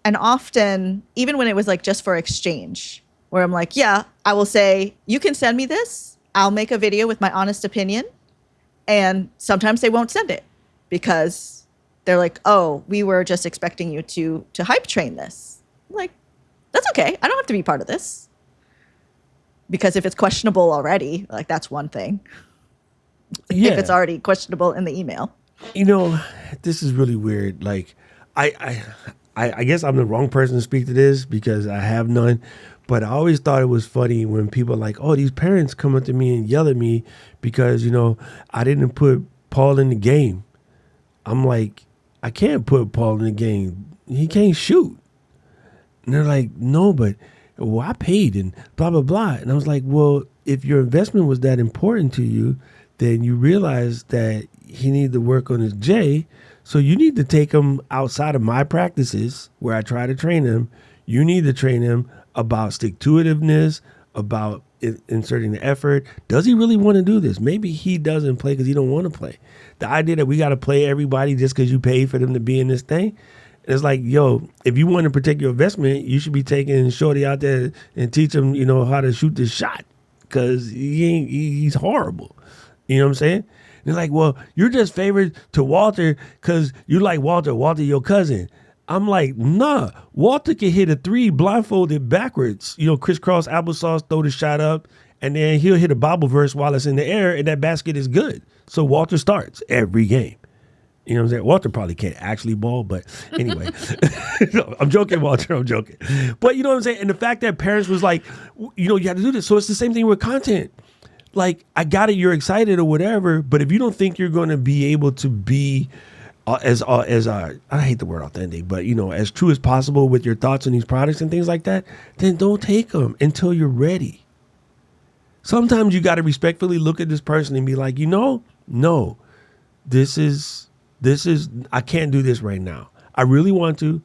often, even when it was like just for exchange, where I'm like, yeah, I will say, you can send me this. I'll make a video with my honest opinion. And sometimes they won't send it because they're like, oh, we were just expecting you to hype train this. I'm like, that's okay. I don't have to be part of this. Because if it's questionable already, like that's one thing. Yeah. If it's already questionable in the email. You know, this is really weird. Like, I guess I'm the wrong person to speak to this because I have none. But I always thought it was funny when people are like, oh, these parents come up to me and yell at me because, you know, I didn't put Paul in the game. I'm like, I can't put Paul in the game. He can't shoot. And they're like, no, but well, I paid and blah, blah, blah. And I was like, well, if your investment was that important to you, then you realize that he needed to work on his J. So you need to take him outside of my practices where I try to train him. You need to train him about stick-to-itiveness, about inserting the effort. Does he really want to do this? Maybe he doesn't play because he don't want to play. The idea that we got to play everybody just because you paid for them to be in this thing, it's like, yo, if you want to protect your investment, you should be taking Shorty out there and teach him, you know, how to shoot this shot because he's horrible. You know what I'm saying? They're like, well, you're just favored to Walter because you like Walter, your cousin. I'm like, nah, Walter can hit a three blindfolded backwards, you know, crisscross applesauce, throw the shot up, and then he'll hit a Bible verse while it's in the air, and that basket is good. So Walter starts every game. You know what I'm saying? Walter probably can't actually ball, but anyway. No, I'm joking, Walter, I'm joking. But you know what I'm saying? And the fact that parents was like, you know, you got to do this. So it's the same thing with content. Like, I got it, you're excited or whatever, but if you don't think you're going to be able to be as I hate the word authentic, but, you know, as true as possible with your thoughts on these products and things like that, then don't take them until you're ready. Sometimes you got to respectfully look at this person and be like, you know, no, this is, I can't do this right now. I really want to.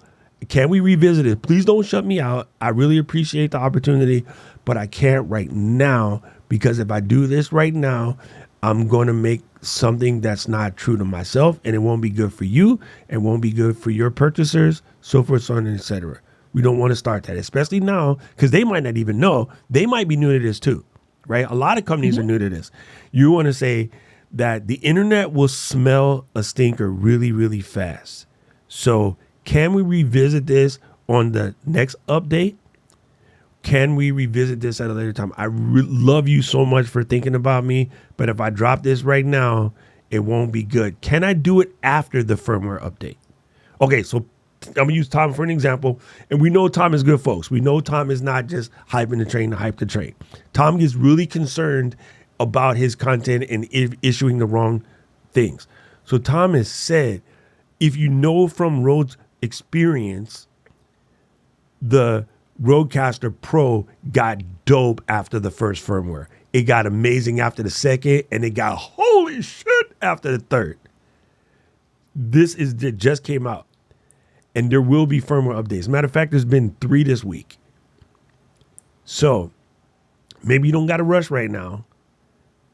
Can we revisit it? Please don't shut me out. I really appreciate the opportunity, but I can't right now because if I do this right now, I'm going to make something that's not true to myself and it won't be good for you. It won't be good for your purchasers, so forth, so on, and et cetera. We don't want to start that, especially now because they might not even know. They might be new to this too, right? A lot of companies are new to this. You want to say that the internet will smell a stinker really, really fast. So can we revisit this on the next update? Can we revisit this at a later time? I love you so much for thinking about me, but if I drop this right now, it won't be good. Can I do it after the firmware update? Okay, so I'm gonna use Tom for an example, and we know Tom is good, folks. We know Tom is not just hyping the train to hype the train. Tom gets really concerned about his content and issuing the wrong things. So Tom has said, if you know from Rode's experience, the Rodecaster Pro got dope after the first firmware. It got amazing after the second, and it got holy shit after the third. It just came out, and there will be firmware updates. Matter of fact, there's been 3 this week. So maybe you don't got to rush right now.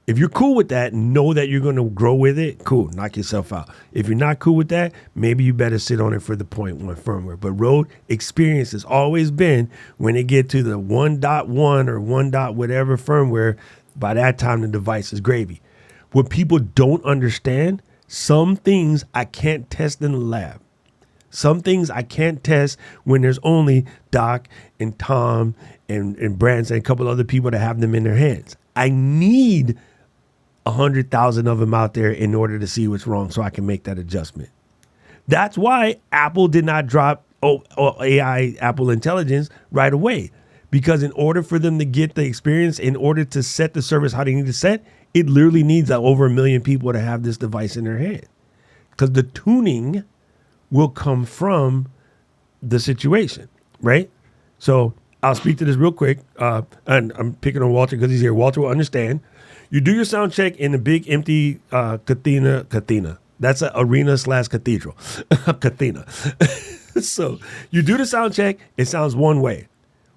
If you're cool with that, know that you're going to grow with it. Cool, knock yourself out. If you're not cool with that, maybe you better sit on it for the 0.1 firmware. But Rode experience has always been when they get to the 1.1 or 1. Whatever firmware, by that time the device is gravy. What people don't understand, some things I can't test in the lab. Some things I can't test when there's only Doc and Tom and Branson and a couple other people that have them in their hands. I need 100,000 of them out there in order to see what's wrong so I can make that adjustment. That's why Apple did not drop AI, Apple Intelligence right away. Because in order for them to get the experience, in order to set the service how they need to set, it literally needs over 1 million people to have this device in their hand. Because the tuning will come from the situation, right? So I'll speak to this real quick. And I'm picking on Walter because he's here. Walter will understand. You do your sound check in a big empty cathena. That's an arena/cathedral. Cathena. So you do the sound check. It sounds one way.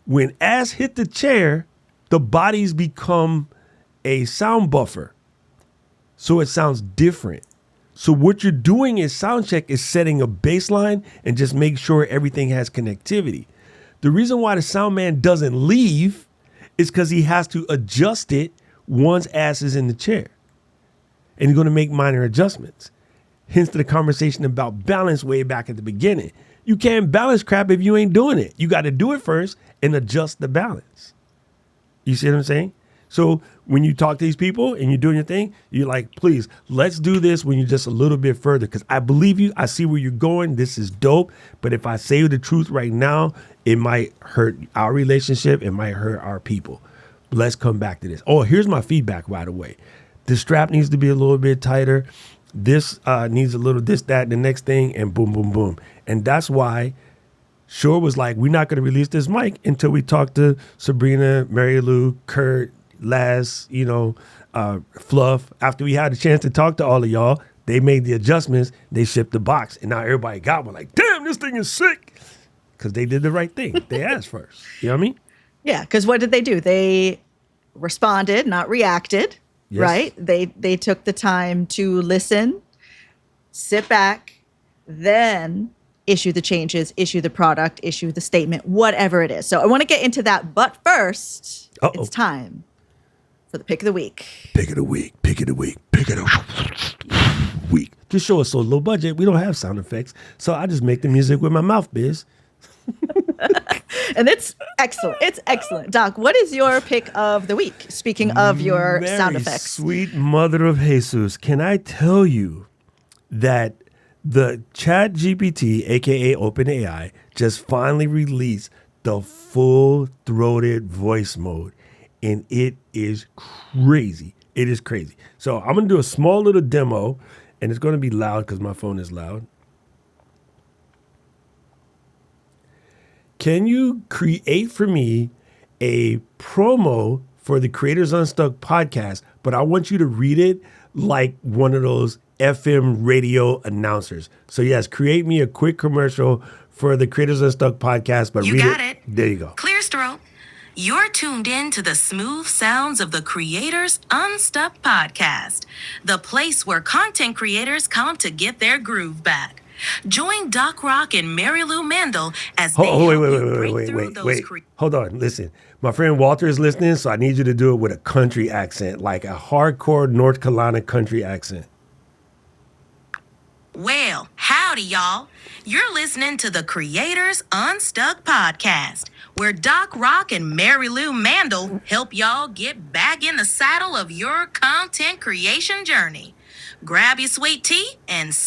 When ass hit the chair, the bodies become a sound buffer. so it sounds different. So what you're doing is sound check is setting a baseline and just make sure everything has connectivity. The reason why the sound man doesn't leave is because he has to adjust it once ass is in the chair. And he's going to make minor adjustments. Hence the conversation about balance way back at the beginning. You can't balance crap if you ain't doing it. You got to do it first and adjust the balance. You see what I'm saying? So when you talk to these people and you're doing your thing, you're like, please, let's do this when you're just a little bit further. Because I believe you. I see where you're going. This is dope. But if I say the truth right now, it might hurt our relationship. It might hurt our people. Let's come back to this. Oh, here's my feedback, by the way. The strap needs to be a little bit tighter. This needs a little this, that, the next thing, and boom, boom, boom. And that's why Shore was like, we're not going to release this mic until we talk to Sabrina, Mary Lou, Kurt, Laz, Fluff. After we had a chance to talk to all of y'all, they made the adjustments. They shipped the box. And now everybody got one like, damn, this thing is sick. Because they did the right thing. They asked first. You know what I mean? Yeah, because what did they do? They responded, not reacted, Yes. right? They took the time to listen, sit back, then issue the changes, issue the product, issue the statement, whatever it is. So I want to get into that. But first, it's time for the pick of the week. Pick of the week, pick of the week, pick of the week. This show is so low budget, we don't have sound effects. So I just make the music with my mouth, biz. And it's excellent. It's excellent. Doc, what is your pick of the week? Speaking of your Mary, sound effects. Sweet mother of Jesus, can I tell you that the Chat GPT, aka OpenAI, just finally released the full-throated voice mode. And it is crazy. It is crazy. So I'm going to do a small little demo, and it's going to be loud because my phone is loud. Can you create for me a promo for the Creators Unstuck podcast, but I want you to read it like one of those FM radio announcers. So yes, create me a quick commercial for the Creators Unstuck podcast, but You read got it. it. There you go. Clear throat. You're tuned in to the smooth sounds of the Creators Unstuck podcast, the place where content creators come to get their groove back. Join Doc Rock and Mary Lou Mandel as they help you break through those Hold on, listen. My friend Walter is listening, so I need you to do it with a country accent, like a hardcore North Carolina country accent. Well, howdy, y'all. You're listening to the Creators Unstuck podcast, where Doc Rock and Mary Lou Mandel help y'all get back in the saddle of your content creation journey. Grab your sweet tea and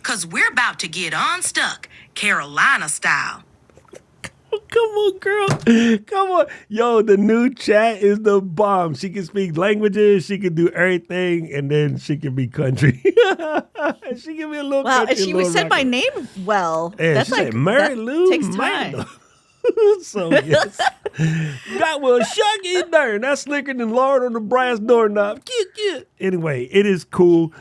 because we're about to get unstuck, Carolina style. Come on, girl. Come on. Yo, the new chat is the bomb. She can speak languages. She can do everything. And then she can be country. She can be a little Wow, country. and she said my name well. Yeah, That's she like, said Mary that Lou takes Mandel. time. So, yes. That was Shuggy Dern. That's slicker than Lord on the brass doorknob. Cute, cute. Anyway, it is cool.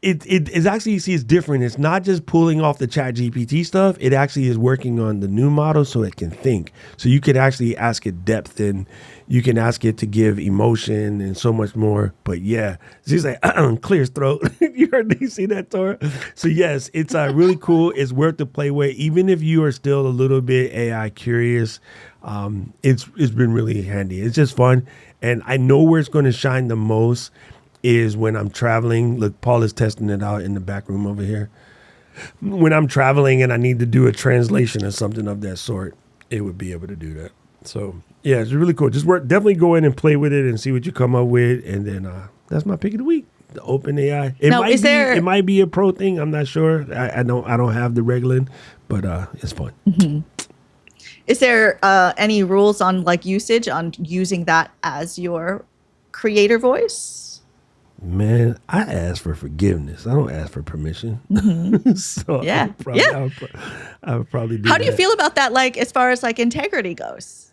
It is actually, you see, it's different. It's not just pulling off the Chat GPT stuff. It actually is working on the new model so it can think. So you can actually ask it depth and you can ask it to give emotion and so much more. But yeah, she's like, clear throat. You see that, Tora? So yes, it's really cool. It's worth to play with. Even if you are still a little bit AI curious, it's been really handy. It's just fun. And I know where it's going to shine the most is when I'm traveling. Look, Paul is testing it out in the back room over here. When I'm traveling and I need to do a translation or something of that sort, it would be able to do that. So yeah, it's really cool. Just definitely go in and play with it and see what you come up with. And then that's my pick of the week. The OpenAI. It might be a pro thing. I'm not sure. I don't have the regular, but it's fun. Mm-hmm. Is there any rules on like usage on using that as your creator voice? Man, I ask for forgiveness. I don't ask for permission. Mm-hmm. So yeah. I would probably do How do you feel about that, like, as far as like integrity goes?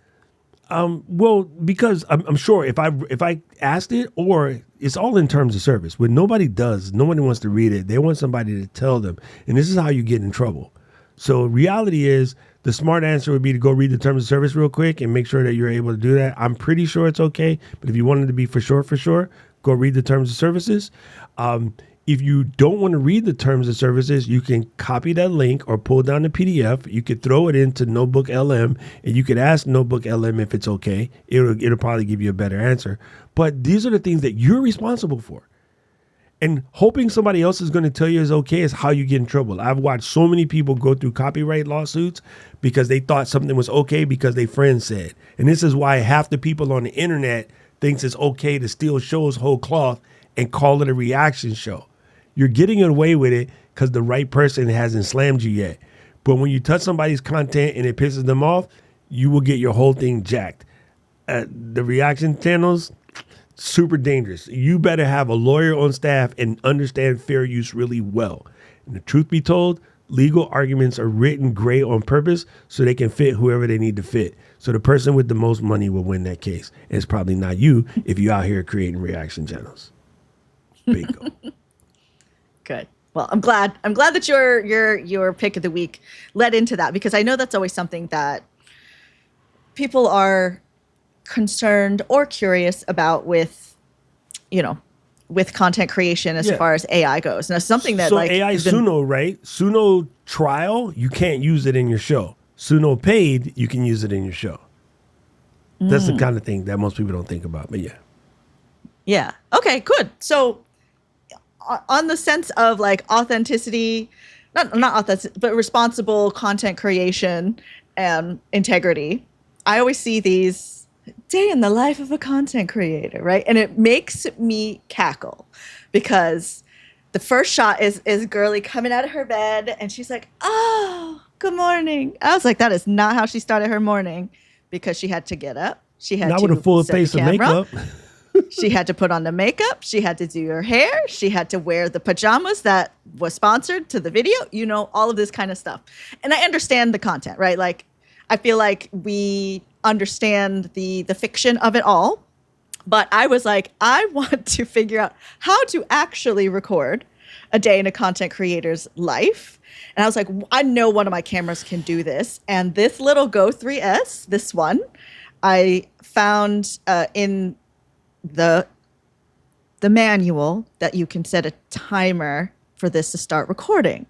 Well, because I'm sure if I asked it, or it's all in terms of service. When nobody wants to read it. They want somebody to tell them. And this is how you get in trouble. So reality is the smart answer would be to go read the terms of service real quick and make sure that you're able to do that. I'm pretty sure it's okay. But if you wanted to be for sure, go read the terms of services. If you don't want to read the terms of services, you can copy that link or pull down the PDF. You could throw it into Notebook LM, and you could ask Notebook LM if it's okay. It'll probably give you a better answer. But these are the things that you're responsible for. And hoping somebody else is going to tell you is okay is how you get in trouble. I've watched so many people go through copyright lawsuits because they thought something was okay because their friends said. And this is why half the people on the internet thinks it's okay to steal shows whole cloth and call it a reaction show. You're getting away with it because the right person hasn't slammed you yet. But when you touch somebody's content and it pisses them off, you will get your whole thing jacked. The reaction channels, super dangerous. You better have a lawyer on staff and understand fair use really well. And the truth be told, legal arguments are written gray on purpose so they can fit whoever they need to fit. So the person with the most money will win that case. And it's probably not you if you're out here creating reaction channels. Bingo. Good. Well, I'm glad that your pick of the week led into that, because I know that's always something that people are concerned or curious about with content creation as far as AI goes. And it's something that AI Suno, right? Suno trial, you can't use it in your show. Suno paid, you can use it in your show. That's the kind of thing that most people don't think about. But yeah. Yeah. Okay, good. So on the sense of like authenticity, not authentic, but responsible content creation and integrity, I always see these day in the life of a content creator, right? And it makes me cackle because the first shot is Girly coming out of her bed and she's like, "Oh, good morning." I was like, that is not how she started her morning, because she had to get up. She had not to with a full set face the of camera. makeup. She had to put on the makeup. She had to do her hair. She had to wear the pajamas that was sponsored to the video, all of this kind of stuff. And I understand the content, right? Like, I feel like we understand the fiction of it all. But I was like, I want to figure out how to actually record a day in a content creator's life. And I was like, I know one of my cameras can do this. And this little Go 3S, this one, I found in the manual that you can set a timer for this to start recording.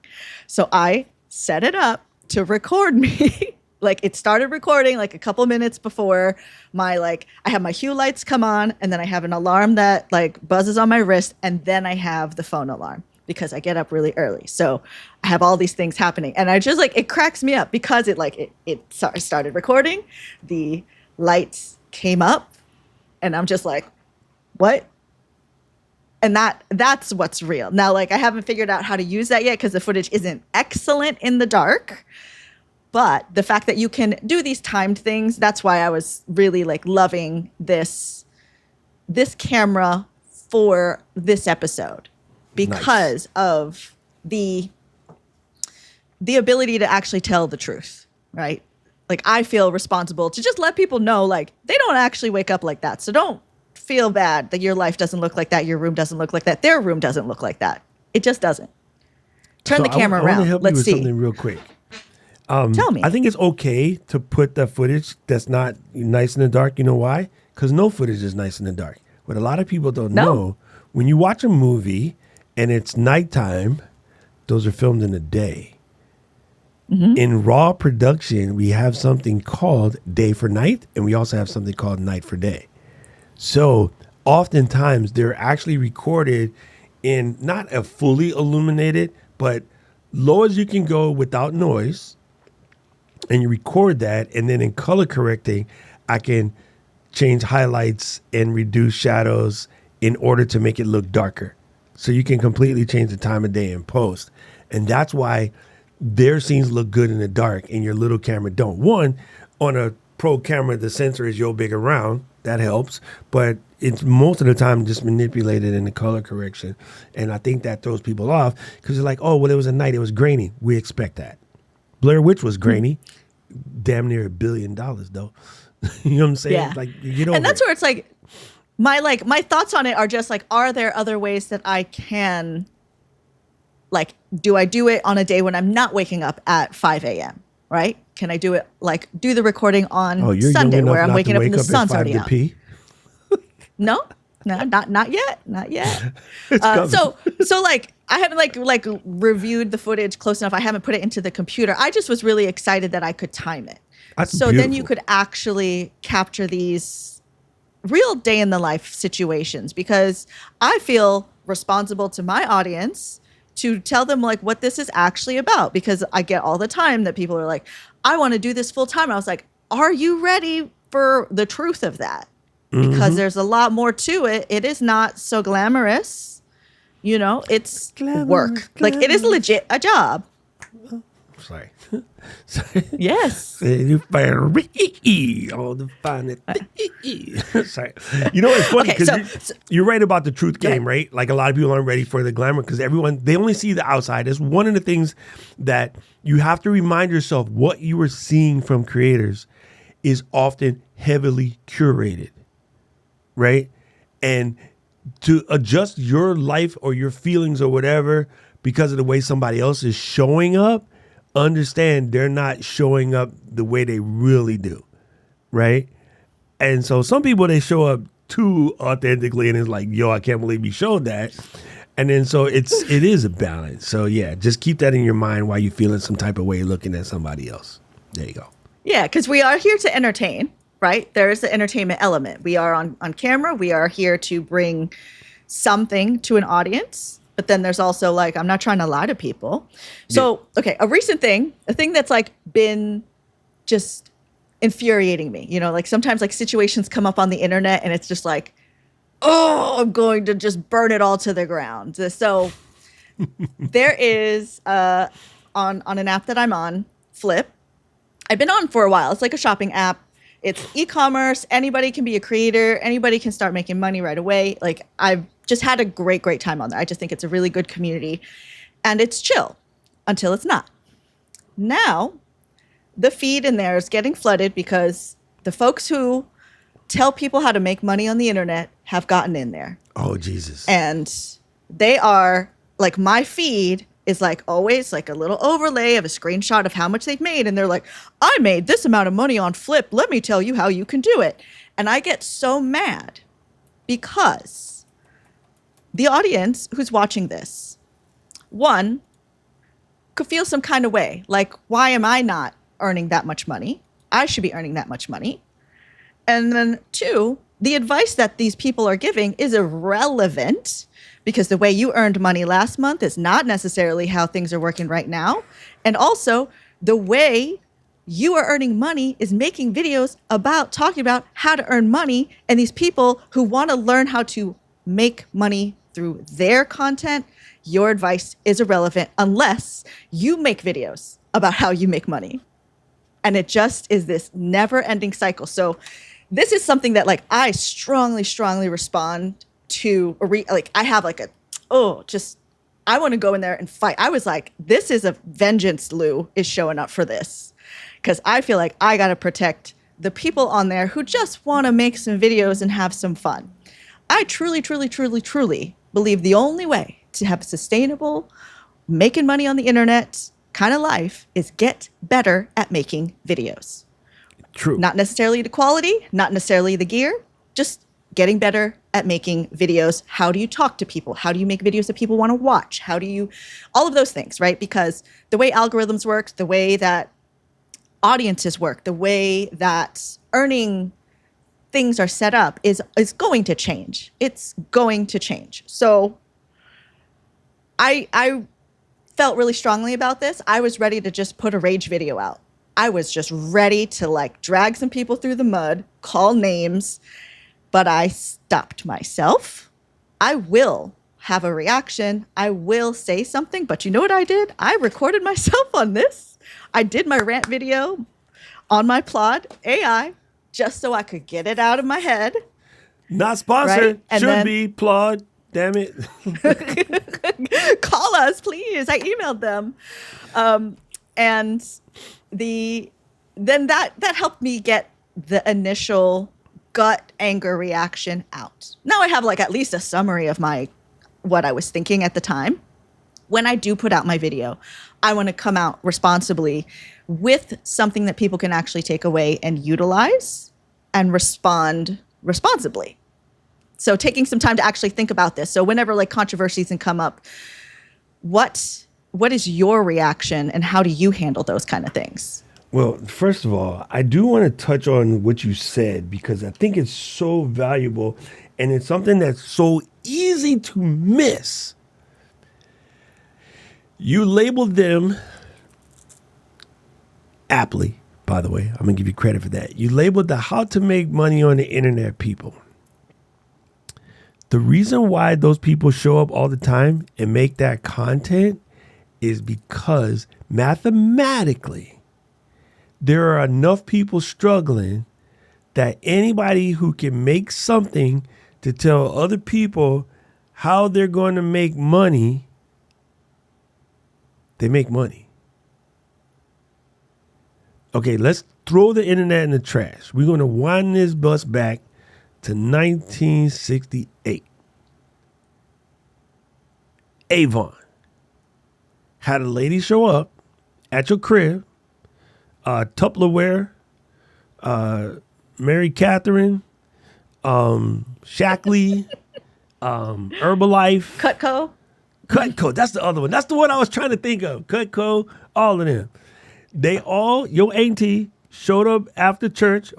So I set it up to record me. Like, it started recording like a couple minutes before I have my hue lights come on, and then I have an alarm that like buzzes on my wrist, and then I have the phone alarm because I get up really early. So I have all these things happening, and I just it cracks me up because it started recording, the lights came up, and I'm just like, what? And that's what's real. Now, I haven't figured out how to use that yet because the footage isn't excellent in the dark. But the fact that you can do these timed things, that's why I was really loving this camera for this episode, because of the ability to actually tell the truth, right? I feel responsible to just let people know, they don't actually wake up like that. So don't feel bad that your life doesn't look like that. Your room doesn't look like that. Their room doesn't look like that. It just doesn't. Turn the camera around. I want to help you with something real quick. Tell me. I think it's okay to put the footage that's not nice in the dark. You know why? Because no footage is nice in the dark. What a lot of people don't know, when you watch a movie and it's nighttime, those are filmed in the day. Mm-hmm. In raw production, we have something called day for night, and we also have something called night for day. So oftentimes they're actually recorded in not a fully illuminated, but low as you can go without noise. And you record that, and then in color correcting, I can change highlights and reduce shadows in order to make it look darker. So you can completely change the time of day in post. And that's why their scenes look good in the dark and your little camera don't. One, on a pro camera, the sensor is yo big around. That helps. But it's most of the time just manipulated in the color correction. And I think that throws people off because they're like, oh, well, it was a night. It was grainy. We expect that. Blair Witch was grainy. Damn near $1 billion, though. You know what I'm saying? Yeah. You know, and that's where it's my thoughts on it are just are there other ways that I can, do I do it on a day when I'm not waking up at 5 a.m., right? Can I do it, do the recording on Sunday where I'm waking up and the sun's already out? Pee? No? No, not yet, not yet. It's coming. So like I haven't like reviewed the footage close enough. I haven't put it into the computer. I just was really excited that I could time it. That's so then you beautiful. could actually capture these real day in the life situations, because I feel responsible to my audience to tell them like what this is actually about, because I get all the time that people are like, I want to do this full time. I was like, are you ready for the truth of that? Because there's a lot more to it. It is not so glamorous. You know, it's work. Like it is legit a job. Sorry. Sorry. Yes. You find all the fun. Sorry. You know what's funny? Okay, Because you're right about the truth game, right? Like a lot of people aren't ready for the glamour because they only see the outside. It's one of the things that you have to remind yourself, what you are seeing from creators is often heavily curated, right? And to adjust your life or your feelings or whatever because of the way somebody else is showing up, understand they're not showing up the way they really do, right? And so some people, they show up too authentically and it's like, yo, I can't believe you showed that. And then so it is a balance. So yeah, just keep that in your mind while you're feeling some type of way looking at somebody else. There you go. Yeah, because we are here to entertain, right? There is the entertainment element. We are on camera. We are here to bring something to an audience. But then there's also like, I'm not trying to lie to people. So, okay, a thing that's like been just infuriating me, you know, like sometimes like situations come up on the internet and it's just like, oh, I'm going to just burn it all to the ground. So there is on an app that I'm on, Flip. I've been on for a while. It's like a shopping app. It's e-commerce. Anybody can be a creator. Anybody can start making money right away. Like I've just had a great time on there. I just think it's a really good community and it's chill until it's not. Now, the feed in there is getting flooded because the folks who tell people how to make money on the internet have gotten in there. Oh, Jesus. And they are like, my feed is like always like a little overlay of a screenshot of how much they've made. And they're like, I made this amount of money on Flip. Let me tell you how you can do it. And I get so mad because the audience who's watching this, one, could feel some kind of way. Like, why am I not earning that much money? I should be earning that much money. And then two, the advice that these people are giving is irrelevant because the way you earned money last month is not necessarily how things are working right now. And also, the way you are earning money is making videos about talking about how to earn money. And these people who want to learn how to make money through their content, your advice is irrelevant unless you make videos about how you make money. And it just is this never-ending cycle. So this is something that like I strongly respond to. Like I have like I want to go in there and fight. I was like, this is a vengeance. Lou is showing up for this because I feel like I got to protect the people on there who just want to make some videos and have some fun. I truly believe the only way to have a sustainable, making money on the internet kind of life is get better at making videos. True. Not necessarily the quality, not necessarily the gear, just getting better at making videos. How do you talk to people? How do you make videos that people want to watch? How do you, all of those things, right? Because the way algorithms work, the way that audiences work, the way that earning things are set up is going to change. It's going to change. So I felt really strongly about this. I was ready to just put a rage video out. I was just ready to like drag some people through the mud, call names, but I stopped myself. I will have a reaction. I will say something, but you know what I did? I recorded myself on this. I did my rant video on my Plod AI just so I could get it out of my head. Not sponsored. Right? Should be. Plod. Damn it. Call us, please. I emailed them. And then that helped me get the initial gut anger reaction out. Now I have like at least a summary of what I was thinking at the time. When I do put out my video, I want to come out responsibly with something that people can actually take away and utilize and respond responsibly. So taking some time to actually think about this. So whenever like controversies can come up, what is your reaction and how do you handle those kind of things? Well, first of all, I do want to touch on what you said because I think it's so valuable and it's something that's so easy to miss. You labeled them aptly, by the way. I'm going to give you credit for that. You labeled the how to make money on the internet people. The reason why those people show up all the time and make that content is because mathematically, there are enough people struggling that anybody who can make something to tell other people how they're going to make money, they make money. Okay, let's throw the internet in the trash. We're going to wind this bus back to 1968. Avon had a lady show up at your crib, Tupperware, Mary Catherine, Shackley, Herbalife. Cutco. That's the other one. That's the one I was trying to think of. Cutco, all of them. They all, your auntie showed up after church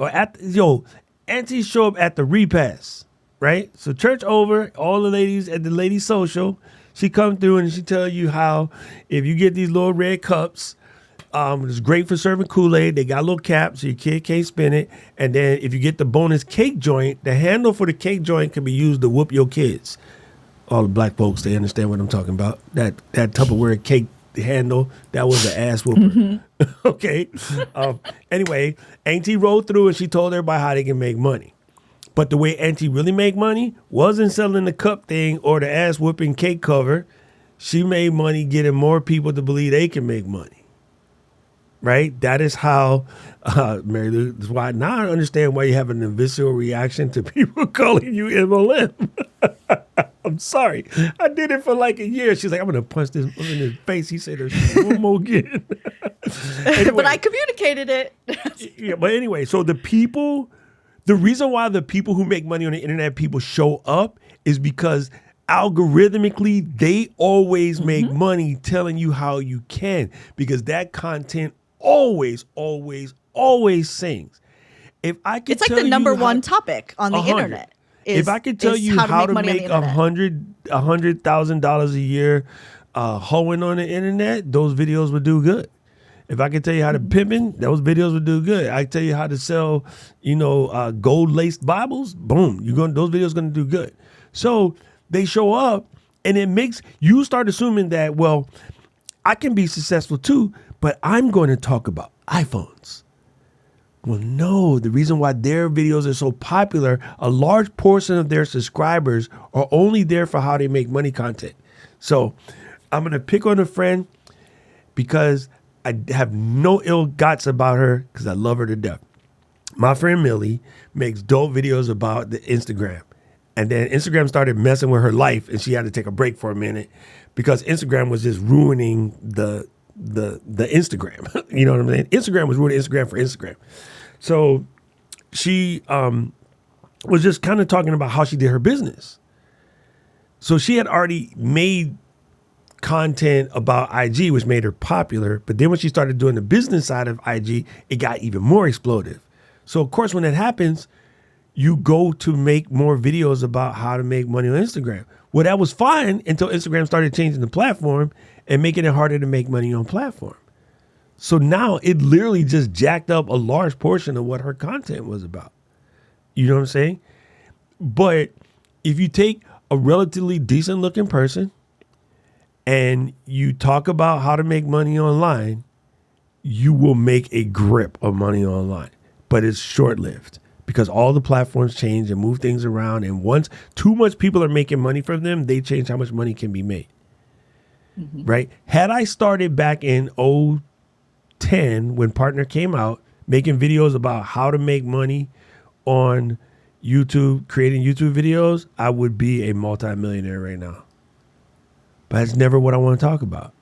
auntie show up at the repast, right? So church over, all the ladies at the lady social, she come through and she tell you how if you get these little red cups, it's great for serving Kool-Aid. They got a little cap so your kid can't spin it. And then if you get the bonus cake joint, the handle for the cake joint can be used to whoop your kids. All the black folks, they understand what I'm talking about. That Tupperware cake handle, that was an ass whooper. Mm-hmm. Okay. Anyway, Auntie rolled through and she told everybody how they can make money. But the way Auntie really make money wasn't selling the cup thing or the ass whooping cake cover. She made money getting more people to believe they can make money. Right? That is how, Mary Lou, that's why now I understand why you have an visceral reaction to people calling you MLM. I'm sorry. I did it for like a year. She's like, I'm going to punch this in his face. He said, one more again. Anyway, but I communicated it. Yeah, but anyway, so the reason why the people who make money on the internet people show up is because algorithmically, they always make money telling you how you can because that content always sings. If I could, it's like the number one topic on the internet. If I could tell you how to make $100,000 a year hoeing on the internet, those videos would do good. If I could tell you how to pimping, those videos would do good. I tell you how to sell, gold laced Bibles, boom, those videos going to do good. So they show up, and it makes you start assuming that, well, I can be successful too, but I'm going to talk about iPhones. Well, no, the reason why their videos are so popular, a large portion of their subscribers are only there for how they make money content. So I'm going to pick on a friend because I have no ill guts about her because I love her to death. My friend Millie makes dope videos about the Instagram. And then Instagram started messing with her life and she had to take a break for a minute because Instagram was just ruining the Instagram. You know what I'm saying? Instagram was ruining Instagram for Instagram. So she was just kind of talking about how she did her business. So she had already made content about IG, which made her popular. But then when she started doing the business side of IG, it got even more explosive. So of course, when that happens, you go to make more videos about how to make money on Instagram. Well, that was fine until Instagram started changing the platform and making it harder to make money on platform. So now it literally just jacked up a large portion of what her content was about. You know what I'm saying? But if you take a relatively decent looking person and you talk about how to make money online, you will make a grip of money online. But it's short-lived because all the platforms change and move things around. And once too much people are making money from them, they change how much money can be made. Right? Had I started back in 2010 when Partner came out, making videos about how to make money on YouTube, creating YouTube videos, I would be a multimillionaire right now. But that's never what I want to talk about.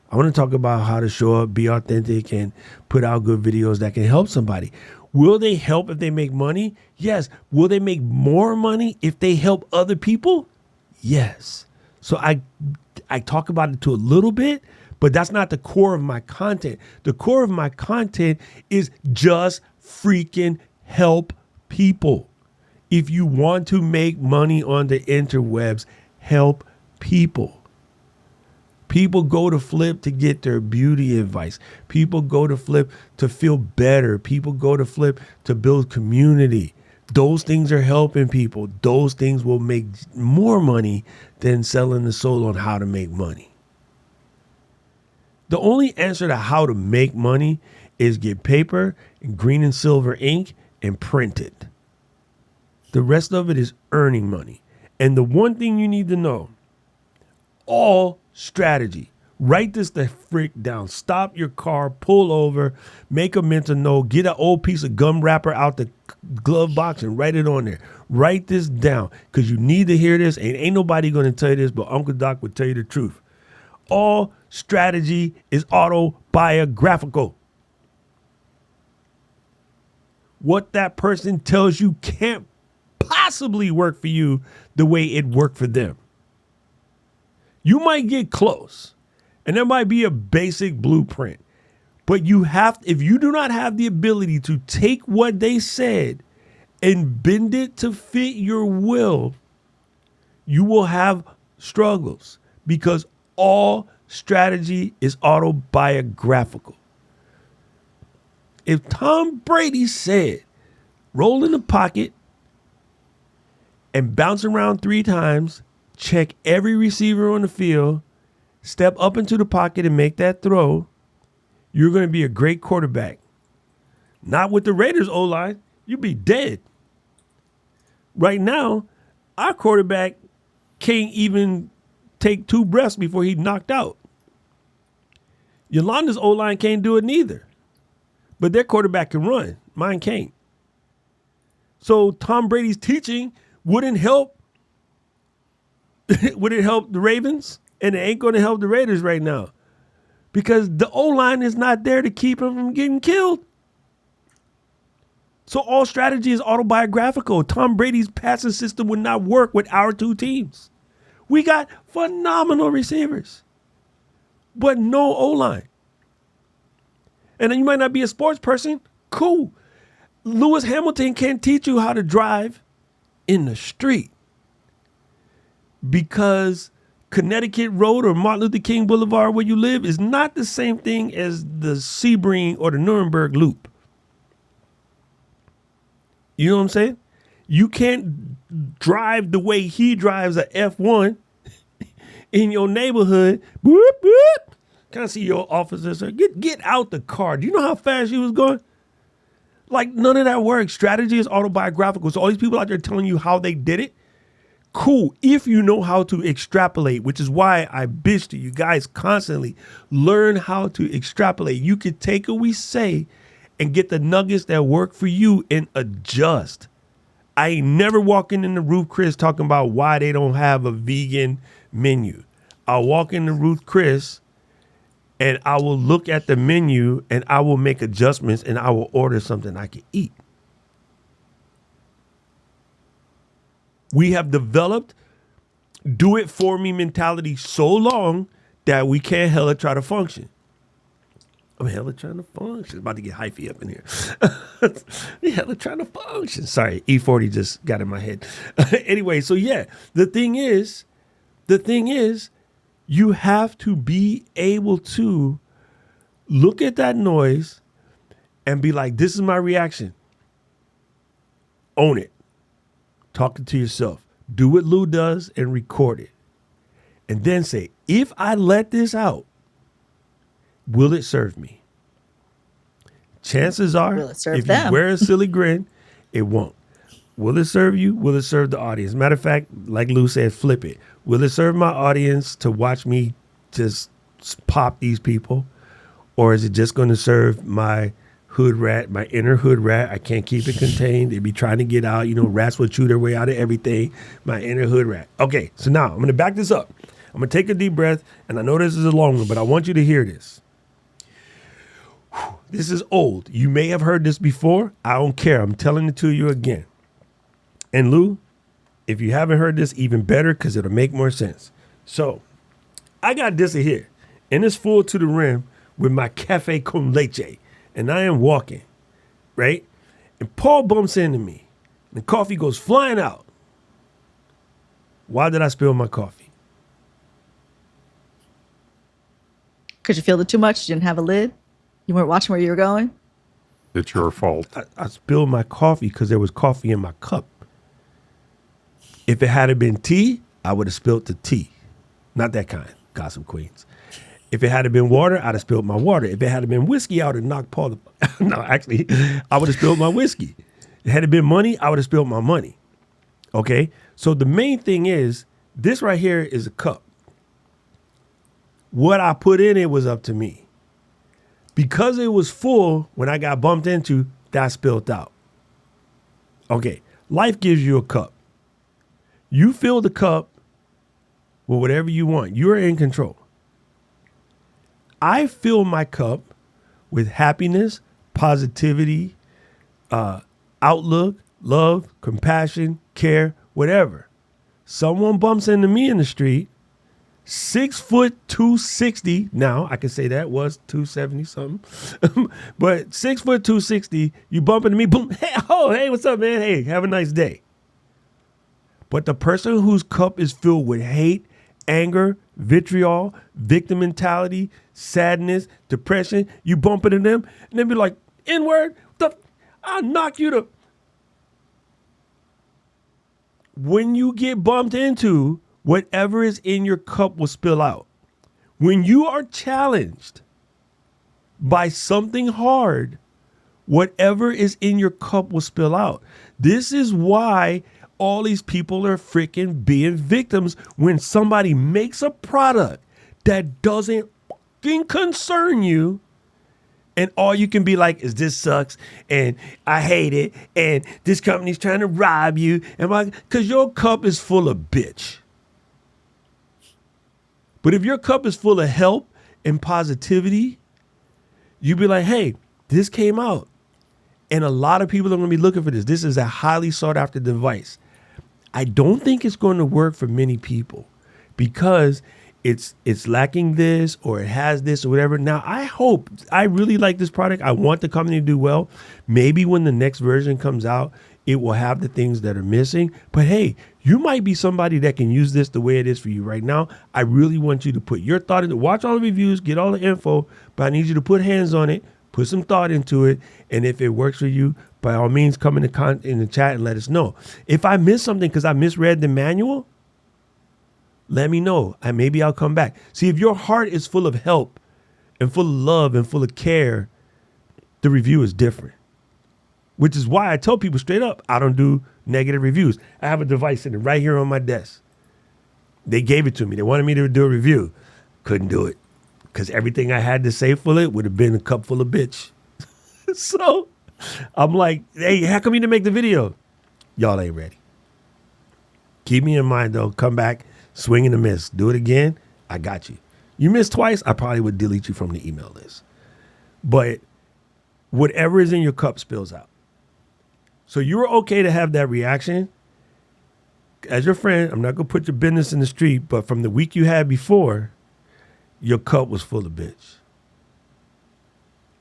I want to talk about how to show up, be authentic, and put out good videos that can help somebody. Will they help if they make money? Yes. Will they make more money if they help other people? Yes. So I talk about it to a little bit, but that's not the core of my content. The core of my content is just freaking help people. If you want to make money on the interwebs, help people. People go to Flip to get their beauty advice. People go to Flip to feel better. People go to Flip to build community. Those things are helping people. Those things will make more money than selling the soul on how to make money. The only answer to how to make money is get paper and green and silver ink and print it. The rest of it is earning money. And the one thing you need to know, all strategy. Write this the frick down. Stop your car, pull over, make a mental note, get an old piece of gum wrapper out the glove box and write it on there. Write this down because you need to hear this. And ain't nobody going to tell you this, but Uncle Doc will tell you the truth. All strategy is autobiographical. What that person tells you can't possibly work for you the way it worked for them. You might get close, and there might be a basic blueprint, but if you do not have the ability to take what they said and bend it to fit your will, you will have struggles because all strategy is autobiographical. If Tom Brady said, roll in the pocket and bounce around 3 times, check every receiver on the field, step up into the pocket and make that throw, you're going to be a great quarterback. Not with the Raiders O-line. You'd be dead. Right now, our quarterback can't even take 2 breaths before he's knocked out. Yolanda's O-line can't do it neither. But their quarterback can run. Mine can't. So Tom Brady's teaching wouldn't help. Would it help the Ravens? And it ain't going to help the Raiders right now because the O-line is not there to keep him from getting killed. So all strategy is autobiographical. Tom Brady's passing system would not work with our 2 teams. We got phenomenal receivers, but no O-line. And then you might not be a sports person. Cool. Lewis Hamilton can't teach you how to drive in the street because Connecticut Road or Martin Luther King Boulevard where you live is not the same thing as the Sebring or the Nuremberg Loop. You know what I'm saying? You can't drive the way he drives a F1 in your neighborhood. Boop, boop. Can I see your officer, sir? Get out the car. Do you know how fast you was going? Like, none of that works. Strategy is autobiographical. So all these people out there telling you how they did it, cool. If you know how to extrapolate, which is why I bitch to you guys constantly, learn how to extrapolate. You could take what we say and get the nuggets that work for you and adjust. I ain't never walking in the Ruth Chris talking about why they don't have a vegan menu. I'll walk in the Ruth Chris and I will look at the menu and I will make adjustments and I will order something I can eat. We have developed do it for me mentality so long that we can't hella try to function. I'm hella trying to function. About to get hyphy up in here. We hella trying to function. Sorry, E40 just got in my head. Anyway, so yeah, the thing is, you have to be able to look at that noise and be like, this is my reaction. Own it. Talk it to yourself. Do what Lou does and record it. And then say, if I let this out, will it serve me? Chances are, if you wear a silly grin, it won't. Will it serve you? Will it serve the audience? Matter of fact, like Lou said, flip it. Will it serve my audience to watch me just pop these people? Or is it just going to serve my hood rat, my inner hood rat? I can't keep it contained. They be trying to get out. You know, rats will chew their way out of everything. My inner hood rat. Okay, so now I'm going to back this up. I'm I'm going to take a deep breath, and I know this is a long one, but I want you to hear this. This is old. You may have heard this before. I don't care. I'm telling it to you again. And Lou, if you haven't heard this, even better, because it'll make more sense. So I got this here, and it's full to the rim with my cafe con leche, and I am walking, right? And Paul bumps into me, and coffee goes flying out. Why did I spill my coffee? Because you filled it too much? You didn't have a lid? You weren't watching where you were going? It's your fault. I spilled my coffee because there was coffee in my cup. If it had been tea, I would have spilled the tea. Not that kind, Gossip Queens. If it had been water, I'd have spilled my water. If it had been whiskey, I would have knocked Paul. No, actually, I would have spilled my whiskey. Had it been money, I would have spilled my money. Okay? So the main thing is, this right here is a cup. What I put in it was up to me. Because it was full, when I got bumped into, that spilled out. Okay, life gives you a cup. You fill the cup with whatever you want. You're in control. I fill my cup with happiness, positivity, outlook, love, compassion, care, whatever. Someone bumps into me in the street, 6 foot 260. Now I can say that was 270 something, but 6 foot 260. You bump into me, boom. Hey, oh, hey, what's up, man? Hey, have a nice day. But the person whose cup is filled with hate, anger, vitriol, victim mentality, sadness, depression, you bump into them, and they be like, N-word, I'll knock you to. When you get bumped into, whatever is in your cup will spill out. When you are challenged by something hard, whatever is in your cup will spill out. This is why all these people are freaking being victims when somebody makes a product that doesn't fucking concern you, and all you can be like is this sucks and I hate it and this company's trying to rob you, and because your cup is full of bitch. But if your cup is full of help and positivity, you be like, hey, this came out. And a lot of people are going to be looking for this. This is a highly sought after device. I don't think it's going to work for many people because it's lacking this, or it has this or whatever. Now, I really like this product. I want the company to do well. Maybe when the next version comes out, it will have the things that are missing. But hey, you might be somebody that can use this the way it is for you right now. I really want you to put your thought into it. Watch all the reviews, get all the info, but I need you to put hands on it, put some thought into it, and if it works for you, by all means, come in the chat and let us know. If I missed something because I misread the manual, let me know. Maybe I'll come back. See, if your heart is full of help and full of love and full of care, the review is different. Which is why I tell people straight up, I don't do negative reviews. I have a device sitting right here on my desk. They gave it to me. They wanted me to do a review. Couldn't do it because everything I had to say for it would have been a cup full of bitch. So I'm like, hey, how come you didn't make the video? Y'all ain't ready. Keep me in mind, though. Come back, swing and a miss. Do it again. I got you. You missed twice, I probably would delete you from the email list. But whatever is in your cup spills out. So you're okay to have that reaction. As your friend, I'm not going to put your business in the street, but from the week you had before, your cup was full of bitch.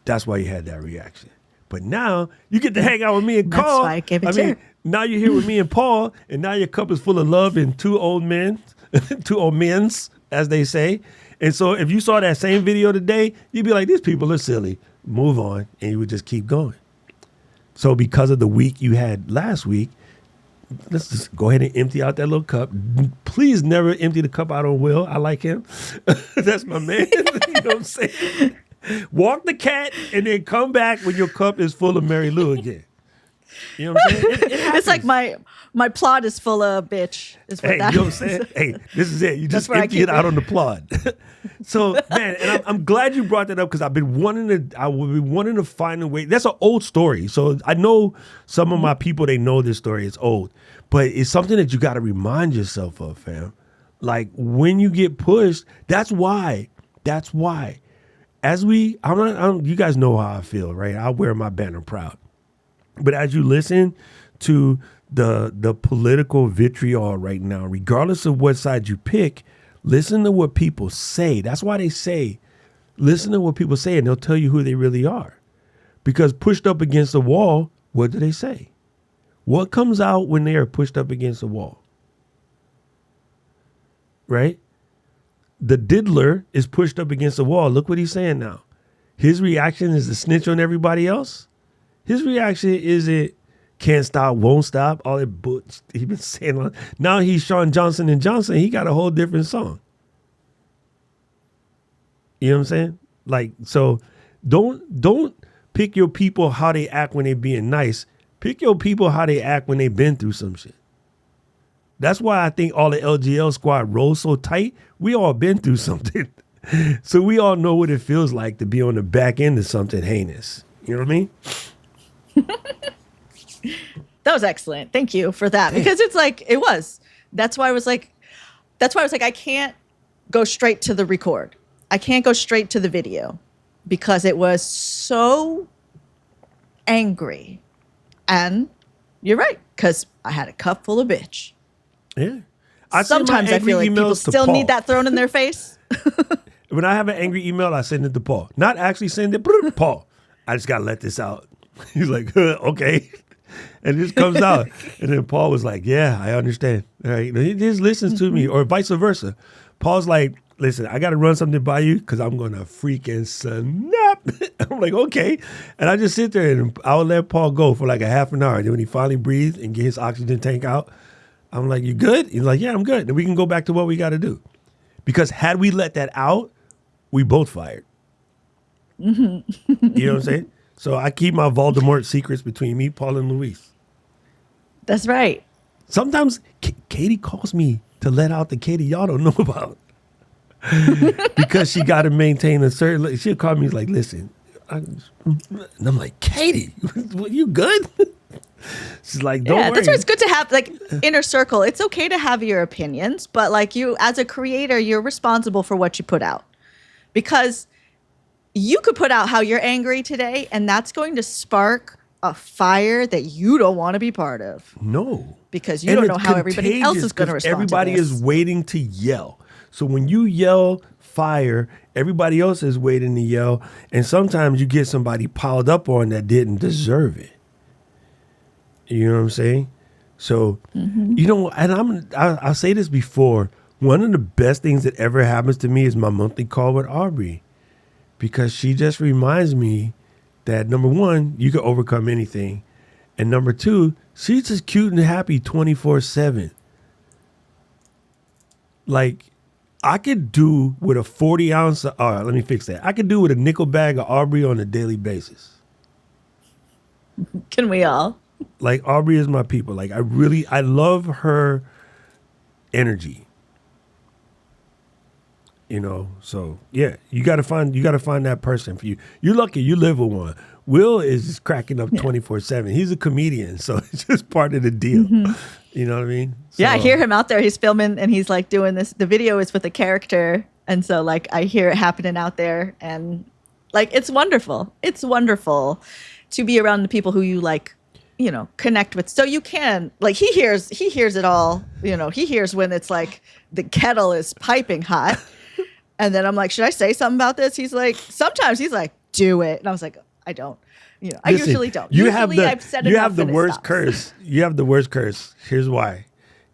That's why you had that reaction. But now you get to hang out with me and Carl. That's why I gave it to you. Now you're here with me and Paul, and now your cup is full of love and two old men, two old men's, as they say. And so if you saw that same video today, you'd be like, these people are silly. Move on, and you would just keep going. So because of the week you had last week, let's just go ahead and empty out that little cup. Please never empty the cup out on Will. I like him. That's my man. You know what I'm saying? Walk the cat and then come back when your cup is full of Mary Lou again. You know what I'm saying? It's like my plot is full of bitch. Is what Hey, that you know what I'm is. saying? Hey, this is it. You just where I empty keep it out it. on the plod. So, man, and I'm glad you brought that up because I've been wanting to find a way. That's an old story. So I know some of my people, they know this story. It's old. But it's something that you got to remind yourself of, fam. Like when you get pushed, that's why. As we, you guys know how I feel, right? I wear my banner proud. But as you listen to the political vitriol right now, regardless of what side you pick, listen to what people say. That's why they say, listen to what people say, and they'll tell you who they really are. Because pushed up against the wall, what do they say? What comes out when they are pushed up against the wall? Right? The diddler is pushed up against the wall. Look what he's saying now. His reaction is to snitch on everybody else. His reaction isn't can't stop, won't stop. All that butch he's been saying. Now he's Sean Johnson and Johnson. He got a whole different song. You know what I'm saying? Like, so don't pick your people how they act when they being nice. Pick your people how they act when they been through some shit. That's why I think all the LGL squad rolls so tight. We all been through something. So we all know what it feels like to be on the back end of something heinous. You know what I mean? That was excellent. Thank you for that. Because it's like, it was. That's why I was like, I can't go straight to the record. I can't go straight to the video because it was so angry. And you're right, because I had a cup full of bitch. Yeah. Sometimes I feel like people still need that thrown in their face. When I have an angry email, I send it to Paul. Not actually send it, Paul, I just got to let this out. He's like, okay. And this comes out. And then Paul was like, yeah, I understand. All right. He just listens to me, or vice versa. Paul's like, listen, I got to run something by you because I'm going to freaking snap. I'm like, okay. And I just sit there and I would let Paul go for like a half an hour. And then when he finally breathed and get his oxygen tank out, I'm like, you good? He's like, yeah, I'm good. Then we can go back to what we got to do. Because had we let that out, we both fired. Mm-hmm. You know what I'm saying? So I keep my Voldemort secrets between me, Paul, and Luis. That's right. Sometimes Katie calls me to let out the Katie y'all don't know about. Because she got to maintain a certain, she'll call me like, listen. And I'm like, Katie, you good? She's like, don't worry. That's why it's good to have like inner circle. It's okay to have your opinions, but like you, as a creator, you're responsible for what you put out. Because you could put out how you're angry today, and that's going to spark a fire that you don't want to be part of. No. Because you don't know how everybody else is going to respond. Everybody to this. is waiting to yell. So when you yell fire, everybody else is waiting to yell. And sometimes you get somebody piled up on that didn't deserve it. You know what I'm saying? So, you know, and I'll say this before. One of the best things that ever happens to me is my monthly call with Aubrey. Because she just reminds me that, number one, you can overcome anything. And number two, she's just cute and happy 24/7. Like, I could do with a 40-ounce, let me fix that. I could do with a nickel bag of Aubrey on a daily basis. Can we all? Like, Aubrey is my people. Like, I love her energy. You know, so yeah, you gotta find that person for you. You're lucky you live with one. Will is just cracking up 24/7. He's a comedian, so it's just part of the deal. Mm-hmm. You know what I mean? So, yeah, I hear him out there. He's filming and he's like doing this. The video is with a character, and so like I hear it happening out there, and like it's wonderful. It's wonderful to be around the people who you like, you know, connect with. So you can like he hears it all. You know, he hears when it's like the kettle is piping hot. And then I'm like, should I say something about this? He's like, sometimes he's like, do it. And I was like, I don't. You know, listen, I usually don't. You usually have the worst curse. You have the worst curse. Here's why.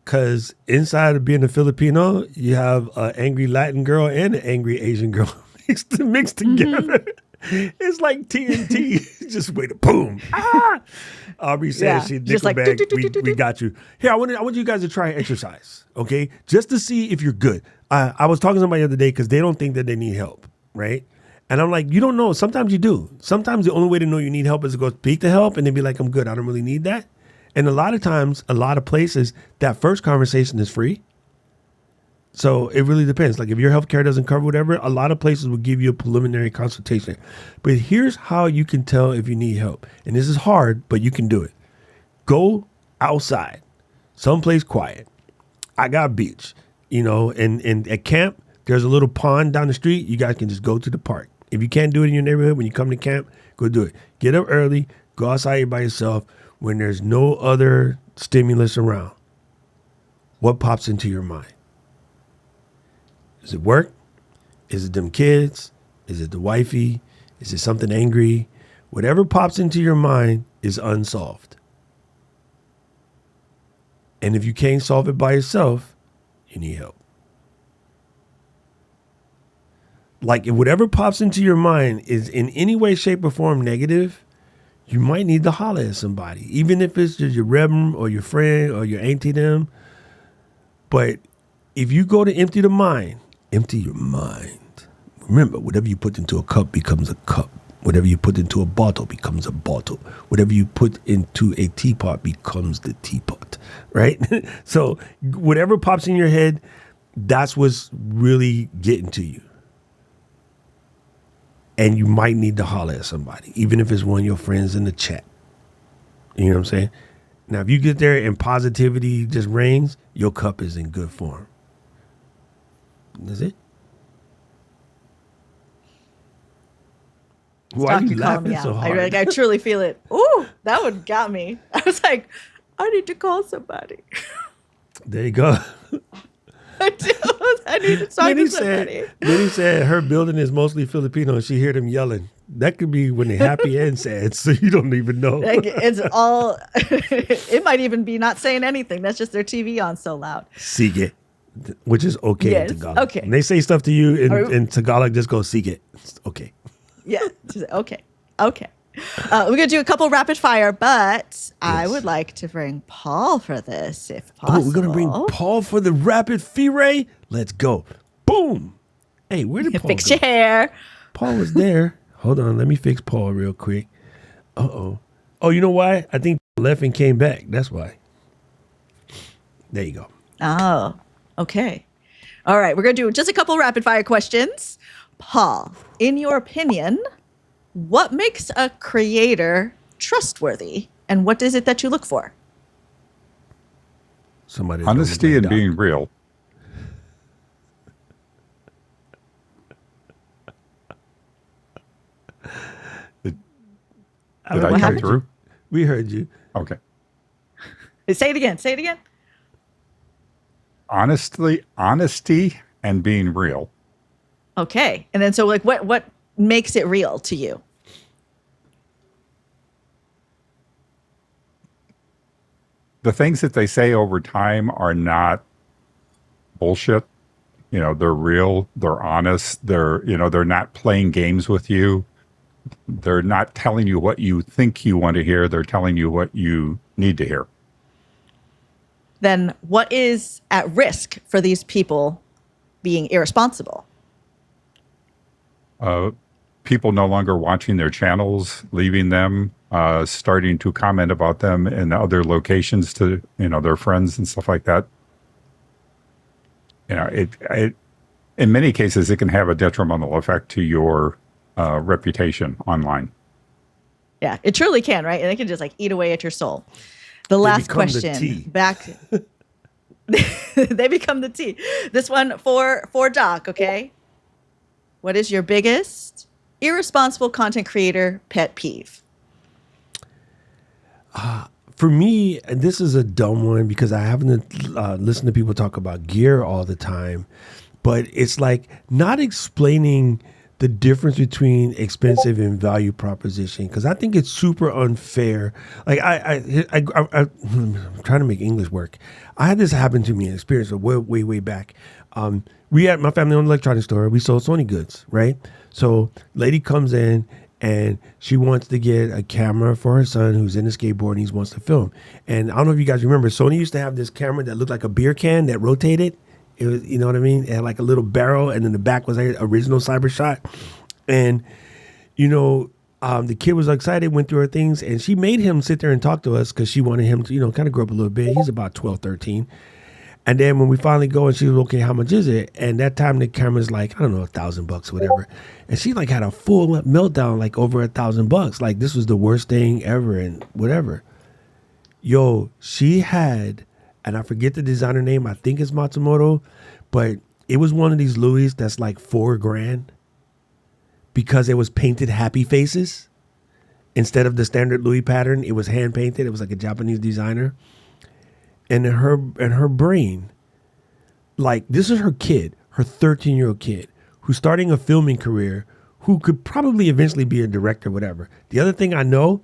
Because inside of being a Filipino, you have an angry Latin girl and an angry Asian girl mixed together. It's like TNT. Just wait, boom. Aubrey says she's Nickelback. Like, we got you. Here, I want you guys to try exercise, okay? Just to see if you're good. I was talking to somebody the other day because they don't think that they need help, right? And I'm like, you don't know. Sometimes you do. Sometimes the only way to know you need help is to go speak to help and then be like, I'm good. I don't really need that. And a lot of times, a lot of places, that first conversation is free. So it really depends. Like if your healthcare doesn't cover whatever, a lot of places will give you a preliminary consultation. But here's how you can tell if you need help. And this is hard, but you can do it. Go outside, someplace quiet. I got a beach. and at camp, there's a little pond down the street. You guys can just go to the park. If you can't do it in your neighborhood, when you come to camp, go do it. Get up early, go outside by yourself when there's no other stimulus around. What pops into your mind? Is it work? Is it them kids? Is it the wifey? Is it something angry? Whatever pops into your mind is unsolved. And if you can't solve it by yourself, you need help. Like if whatever pops into your mind is in any way, shape, or form negative, you might need to holler at somebody, even if it's just your reverend or your friend or your auntie them. But if you go to empty your mind. Remember, whatever you put into a cup becomes a cup. Whatever you put into a bottle becomes a bottle. Whatever you put into a teapot becomes the teapot, right? So whatever pops in your head, that's what's really getting to you. And you might need to holler at somebody, even if it's one of your friends in the chat. You know what I'm saying? Now, if you get there and positivity just reigns, your cup is in good form. That's it. Why are you laughing so hard? I truly feel it. Ooh, that one got me. I was like, I need to call somebody. There you go. I need to talk to somebody. Then he said her building is mostly Filipino and she heard them yelling. That could be when they're happy and sad, so you don't even know. Like, it's all, it might even be not saying anything. That's just their TV on so loud. Sige, which is okay in Tagalog. Okay. When they say stuff to you in Tagalog, just go sige. It's okay. Yeah. Okay. We're going to do a couple rapid fire, but I would like to bring Paul for this, if possible. Oh, we're going to bring Paul for the rapid fire? Let's go. Boom. Hey, where did Paul fix go? your hair? Paul was there. Hold on. Let me fix Paul real quick. Uh-oh. Oh, you know why? I think left and came back. That's why. There you go. Oh, okay. All right. We're going to do just a couple rapid fire questions. Paul, in your opinion, what makes a creator trustworthy, and what is it that you look for? Honesty and being real. Did I come through? We heard you. Okay. Say it again. Honesty and being real. Okay. And then so like what makes it real to you? The things that they say over time are not bullshit. You know, they're real, they're honest, they're not playing games with you. They're not telling you what you think you want to hear, they're telling you what you need to hear. Then what is at risk for these people being irresponsible? People no longer watching their channels, leaving them, starting to comment about them in other locations to, their friends and stuff like that. It in many cases, it can have a detrimental effect to your reputation online. Yeah, it truly can, right? And it can just like eat away at your soul. The last question, back. They become the tea. This one for Doc, okay? What is your biggest irresponsible content creator pet peeve? For me, and this is a dumb one because I haven't listened to people talk about gear all the time, but it's like not explaining the difference between expensive and value proposition, because I think it's super unfair. Like I'm trying to make English work. I had this happen to me, an experience way back. We had my family owned electronics store. We sold Sony goods, right? So lady comes in and she wants to get a camera for her son who's in the skateboard and he wants to film. And I don't know if you guys remember, Sony used to have this camera that looked like a beer can that rotated. It was, you know what I mean? It had like a little barrel and then the back was like original cyber shot. And, the kid was excited, went through her things, and she made him sit there and talk to us because she wanted him to, kind of grow up a little bit. He's about 12, 13. And then when we finally go and she was, okay, how much is it? And that time the camera's like, I don't know, $1,000 or whatever. And she like had a full meltdown, like over $1,000. Like this was the worst thing ever and whatever. Yo, she had, and I forget the designer name, I think it's Matsumoto, but it was one of these Louis that's like $4,000 because it was painted happy faces instead of the standard Louis pattern. It was hand painted. It was like a Japanese designer, and in her brain, like, this is her kid, her 13-year-old kid, who's starting a filming career, who could probably eventually be a director, whatever. The other thing I know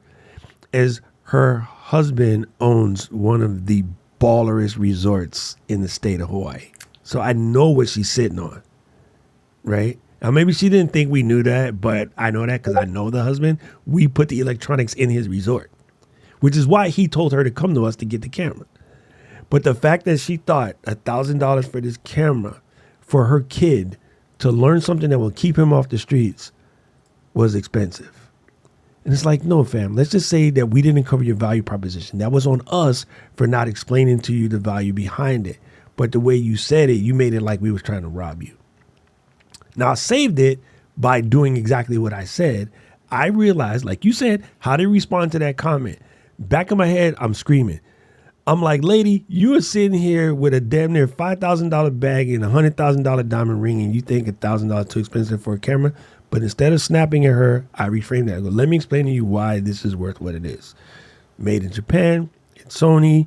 is her husband owns one of the ballerest resorts in the state of Hawaii. So I know what she's sitting on, right? Now, maybe she didn't think we knew that, but I know that because I know the husband. We put the electronics in his resort, which is why he told her to come to us to get the camera. But the fact that she thought $1,000 for this camera for her kid to learn something that will keep him off the streets was expensive. And it's like, no, fam, let's just say that we didn't cover your value proposition. That was on us for not explaining to you the value behind it. But the way you said it, you made it like we was trying to rob you. Now, I saved it by doing exactly what I said. I realized, like you said, how to respond to that comment. Back in my head, I'm screaming. I'm like, lady, you are sitting here with a damn near $5,000 bag and a $100,000 diamond ring, and you think $1,000 too expensive for a camera. But instead of snapping at her, I reframed that. I go, let me explain to you why this is worth what it is. Made in Japan, it's Sony.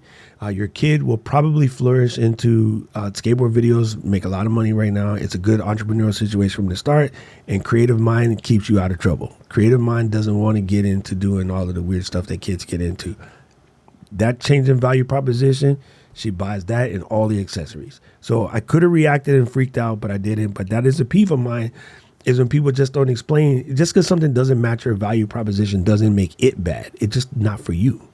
Your kid will probably flourish into skateboard videos, make a lot of money right now. It's a good entrepreneurial situation from the start. And Creative Mind keeps you out of trouble. Creative Mind doesn't want to get into doing all of the weird stuff that kids get into. That change in value proposition, she buys that and all the accessories. So I could have reacted and freaked out, but I didn't. But that is a peeve of mine, is when people just don't explain. Just because something doesn't match your value proposition doesn't make it bad. It's just not for you.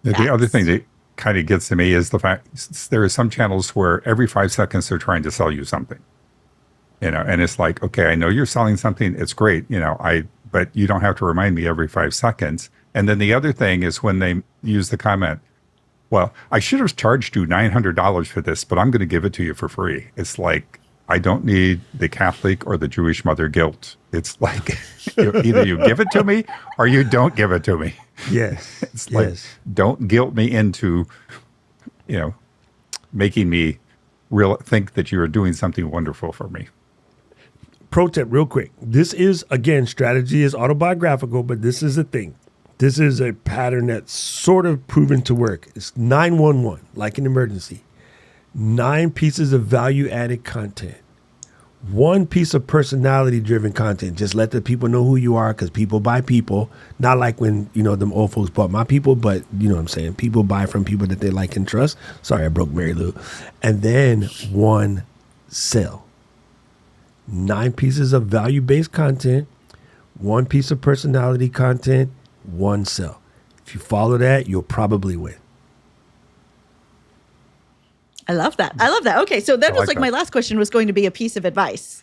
The other thing that kind of gets to me is the fact there are some channels where every 5 seconds they're trying to sell you something. And it's like, okay, I know you're selling something. It's great. But you don't have to remind me every 5 seconds. And then the other thing is when they use the comment, well, I should have charged you $900 for this, but I'm going to give it to you for free. It's like, I don't need the Catholic or the Jewish mother guilt. It's like, either you give it to me or you don't give it to me. Yes. It's like, don't guilt me into, making me think that you're doing something wonderful for me. Pro tip real quick. This is, again, strategy is autobiographical, but this is a thing. This is a pattern that's sort of proven to work. It's 911, like an emergency. 9 pieces of value-added content. 1 piece of personality-driven content. Just let the people know who you are, because people buy people. Not like when, them old folks bought my people, but you know what I'm saying. People buy from people that they like and trust. Sorry, I broke Mary Lou. And then 1 sell. 9 pieces of value-based content, 1 piece of personality content, 1 sell. If you follow that, you'll probably win. I love that. Okay, so that was like my last question was going to be a piece of advice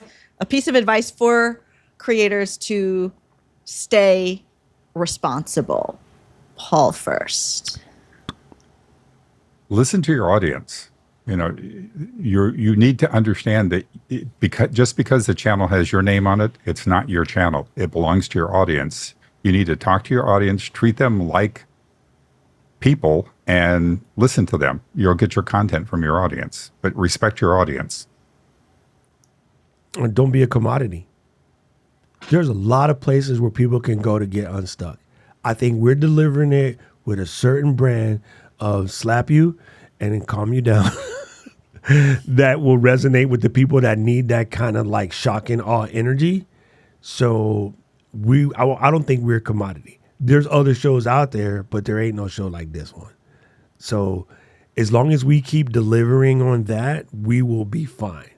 for creators to stay responsible. Paul first. Listen to your audience. You need to understand that because the channel has your name on it, it's not your channel. It belongs to your audience. You need to talk to your audience, treat them like people, and listen to them. You'll get your content from your audience, but respect your audience. And don't be a commodity. There's a lot of places where people can go to get unstuck. I think we're delivering it with a certain brand of slap you and then calm you down. That will resonate with the people that need that kind of like shock and awe energy. So I don't think we're a commodity. There's other shows out there, but there ain't no show like this one. So as long as we keep delivering on that, we will be fine,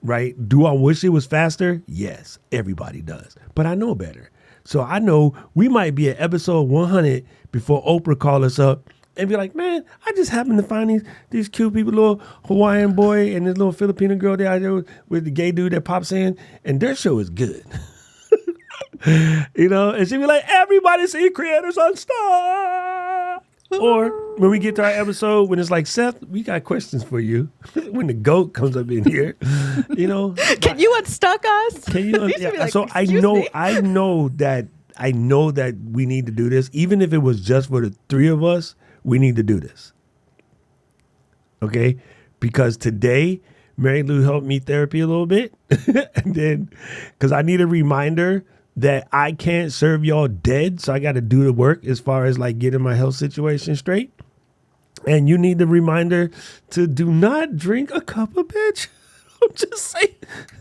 right? Do I wish it was faster? Yes, everybody does. But I know better. So I know we might be at episode 100 before Oprah calls us up and be like, man, I just happened to find these cute people, little Hawaiian boy and this little Filipino girl there out there with the gay dude that pops in, and their show is good. And she'd be like, everybody see Creators Unstuck. Or when we get to our episode, when it's like, Seth, we got questions for you. When the goat comes up in here, Can you unstuck us? Can you? Like, so I know that we need to do this. Even if it was just for the 3 of us, we need to do this. Okay. Because today, Mary Lou helped me therapy a little bit. And then, because I need a reminder that I can't serve y'all dead. So I got to do the work as far as like getting my health situation straight. And you need the reminder to do not drink a cup of bitch. I'm just saying,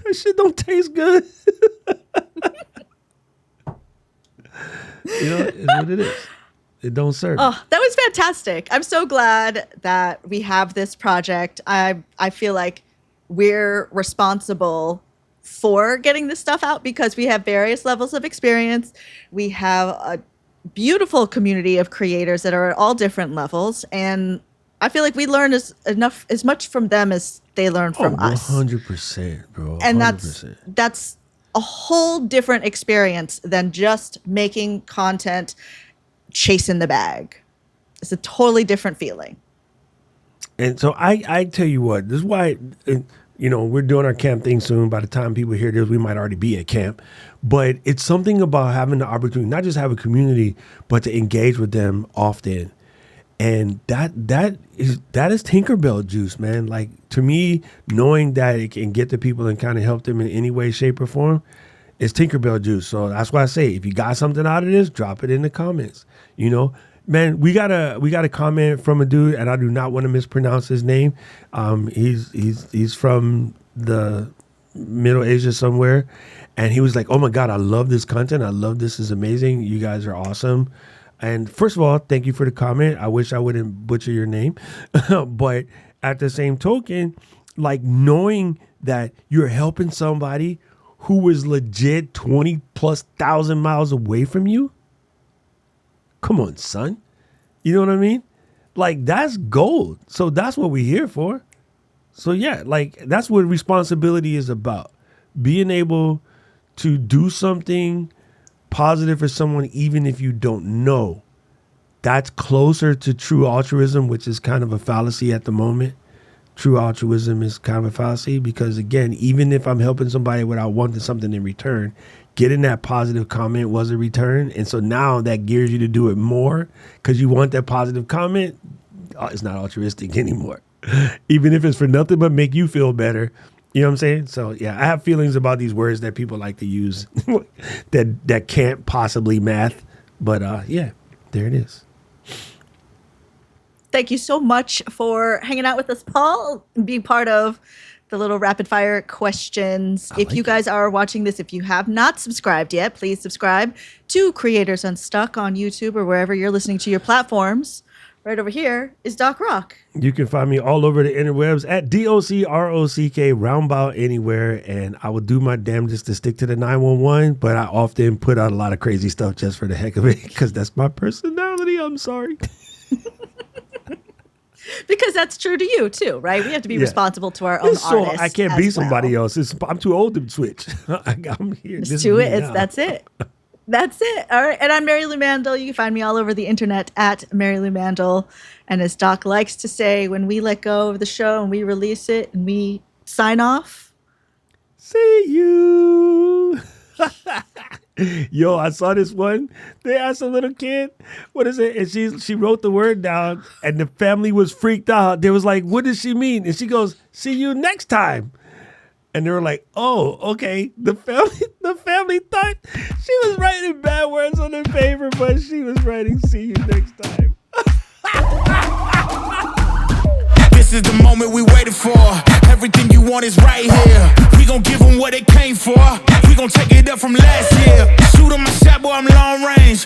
that shit don't taste good. You know, it's what it is. It don't serve. Oh, that was fantastic. I'm so glad that we have this project. I feel like we're responsible for getting this stuff out because we have various levels of experience. We have a beautiful community of creators that are at all different levels. And I feel like we learn as much from them as they learn from us. 100%, bro. 100%. And that's a whole different experience than just making content chasing the bag. It's a totally different feeling. And so I tell you what, this is why, we're doing our camp thing soon. By the time people hear this, we might already be at camp. But it's something about having the opportunity, not just have a community, but to engage with them often. And that is Tinkerbell juice, man. Like, to me, knowing that it can get to people and kind of help them in any way, shape, or form, it's Tinkerbell juice. So that's why I say, if you got something out of this, drop it in the comments. Man, we got a comment from a dude, and I do not want to mispronounce his name. He's from the Middle Asia somewhere, and he was like, "Oh my God, I love this content. I love this. Is amazing. You guys are awesome." And first of all, thank you for the comment. I wish I wouldn't butcher your name, but at the same token, like knowing that you're helping somebody who was legit 20,000+ miles away from you. Come on, son. You know what I mean? Like, that's gold. So that's what we're here for. So yeah, like, that's what responsibility is about. Being able to do something positive for someone, even if you don't know. That's closer to true altruism, which is kind of a fallacy at the moment. True altruism is kind of a fallacy because, again, even if I'm helping somebody without wanting something in return, getting that positive comment was a return. And so now that gears you to do it more because you want that positive comment. It's not altruistic anymore. Even if it's for nothing but make you feel better. You know what I'm saying? So, yeah, I have feelings about these words that people like to use that can't possibly math. But, yeah, there it is. Thank you so much for hanging out with us, Paul, and being part of the little rapid fire questions. If you guys are watching this, if you have not subscribed yet, please subscribe to Creators Unstuck on YouTube or wherever you're listening to your platforms. Right over here is Doc Rock. You can find me all over the interwebs at DOCROCK, roundabout anywhere. And I will do my damnedest to stick to the 911, but I often put out a lot of crazy stuff just for the heck of it because that's my personality. I'm sorry. Because that's true to you too, right? We have to be responsible to our own so artists. I can't be somebody else. I'm too old to switch. I'm here. Just do it. That's it. That's it. All right. And I'm Mary Lou Mandel. You can find me all over the internet at Mary Lou Mandel. And as Doc likes to say, when we let go of the show and we release it and we sign off. See you. Yo, I saw this one. They asked a little kid, what is it? And she wrote the word down and the family was freaked out. They was like, what does she mean? And she goes, see you next time. And they were like, oh, okay. The family thought she was writing bad words on the paper, but she was writing see you next time. This is the moment we waited for. Everything you want is right here. We gon' give them what they came for. We gon' take it up from last year. Shoot on my shot, boy, I'm long range.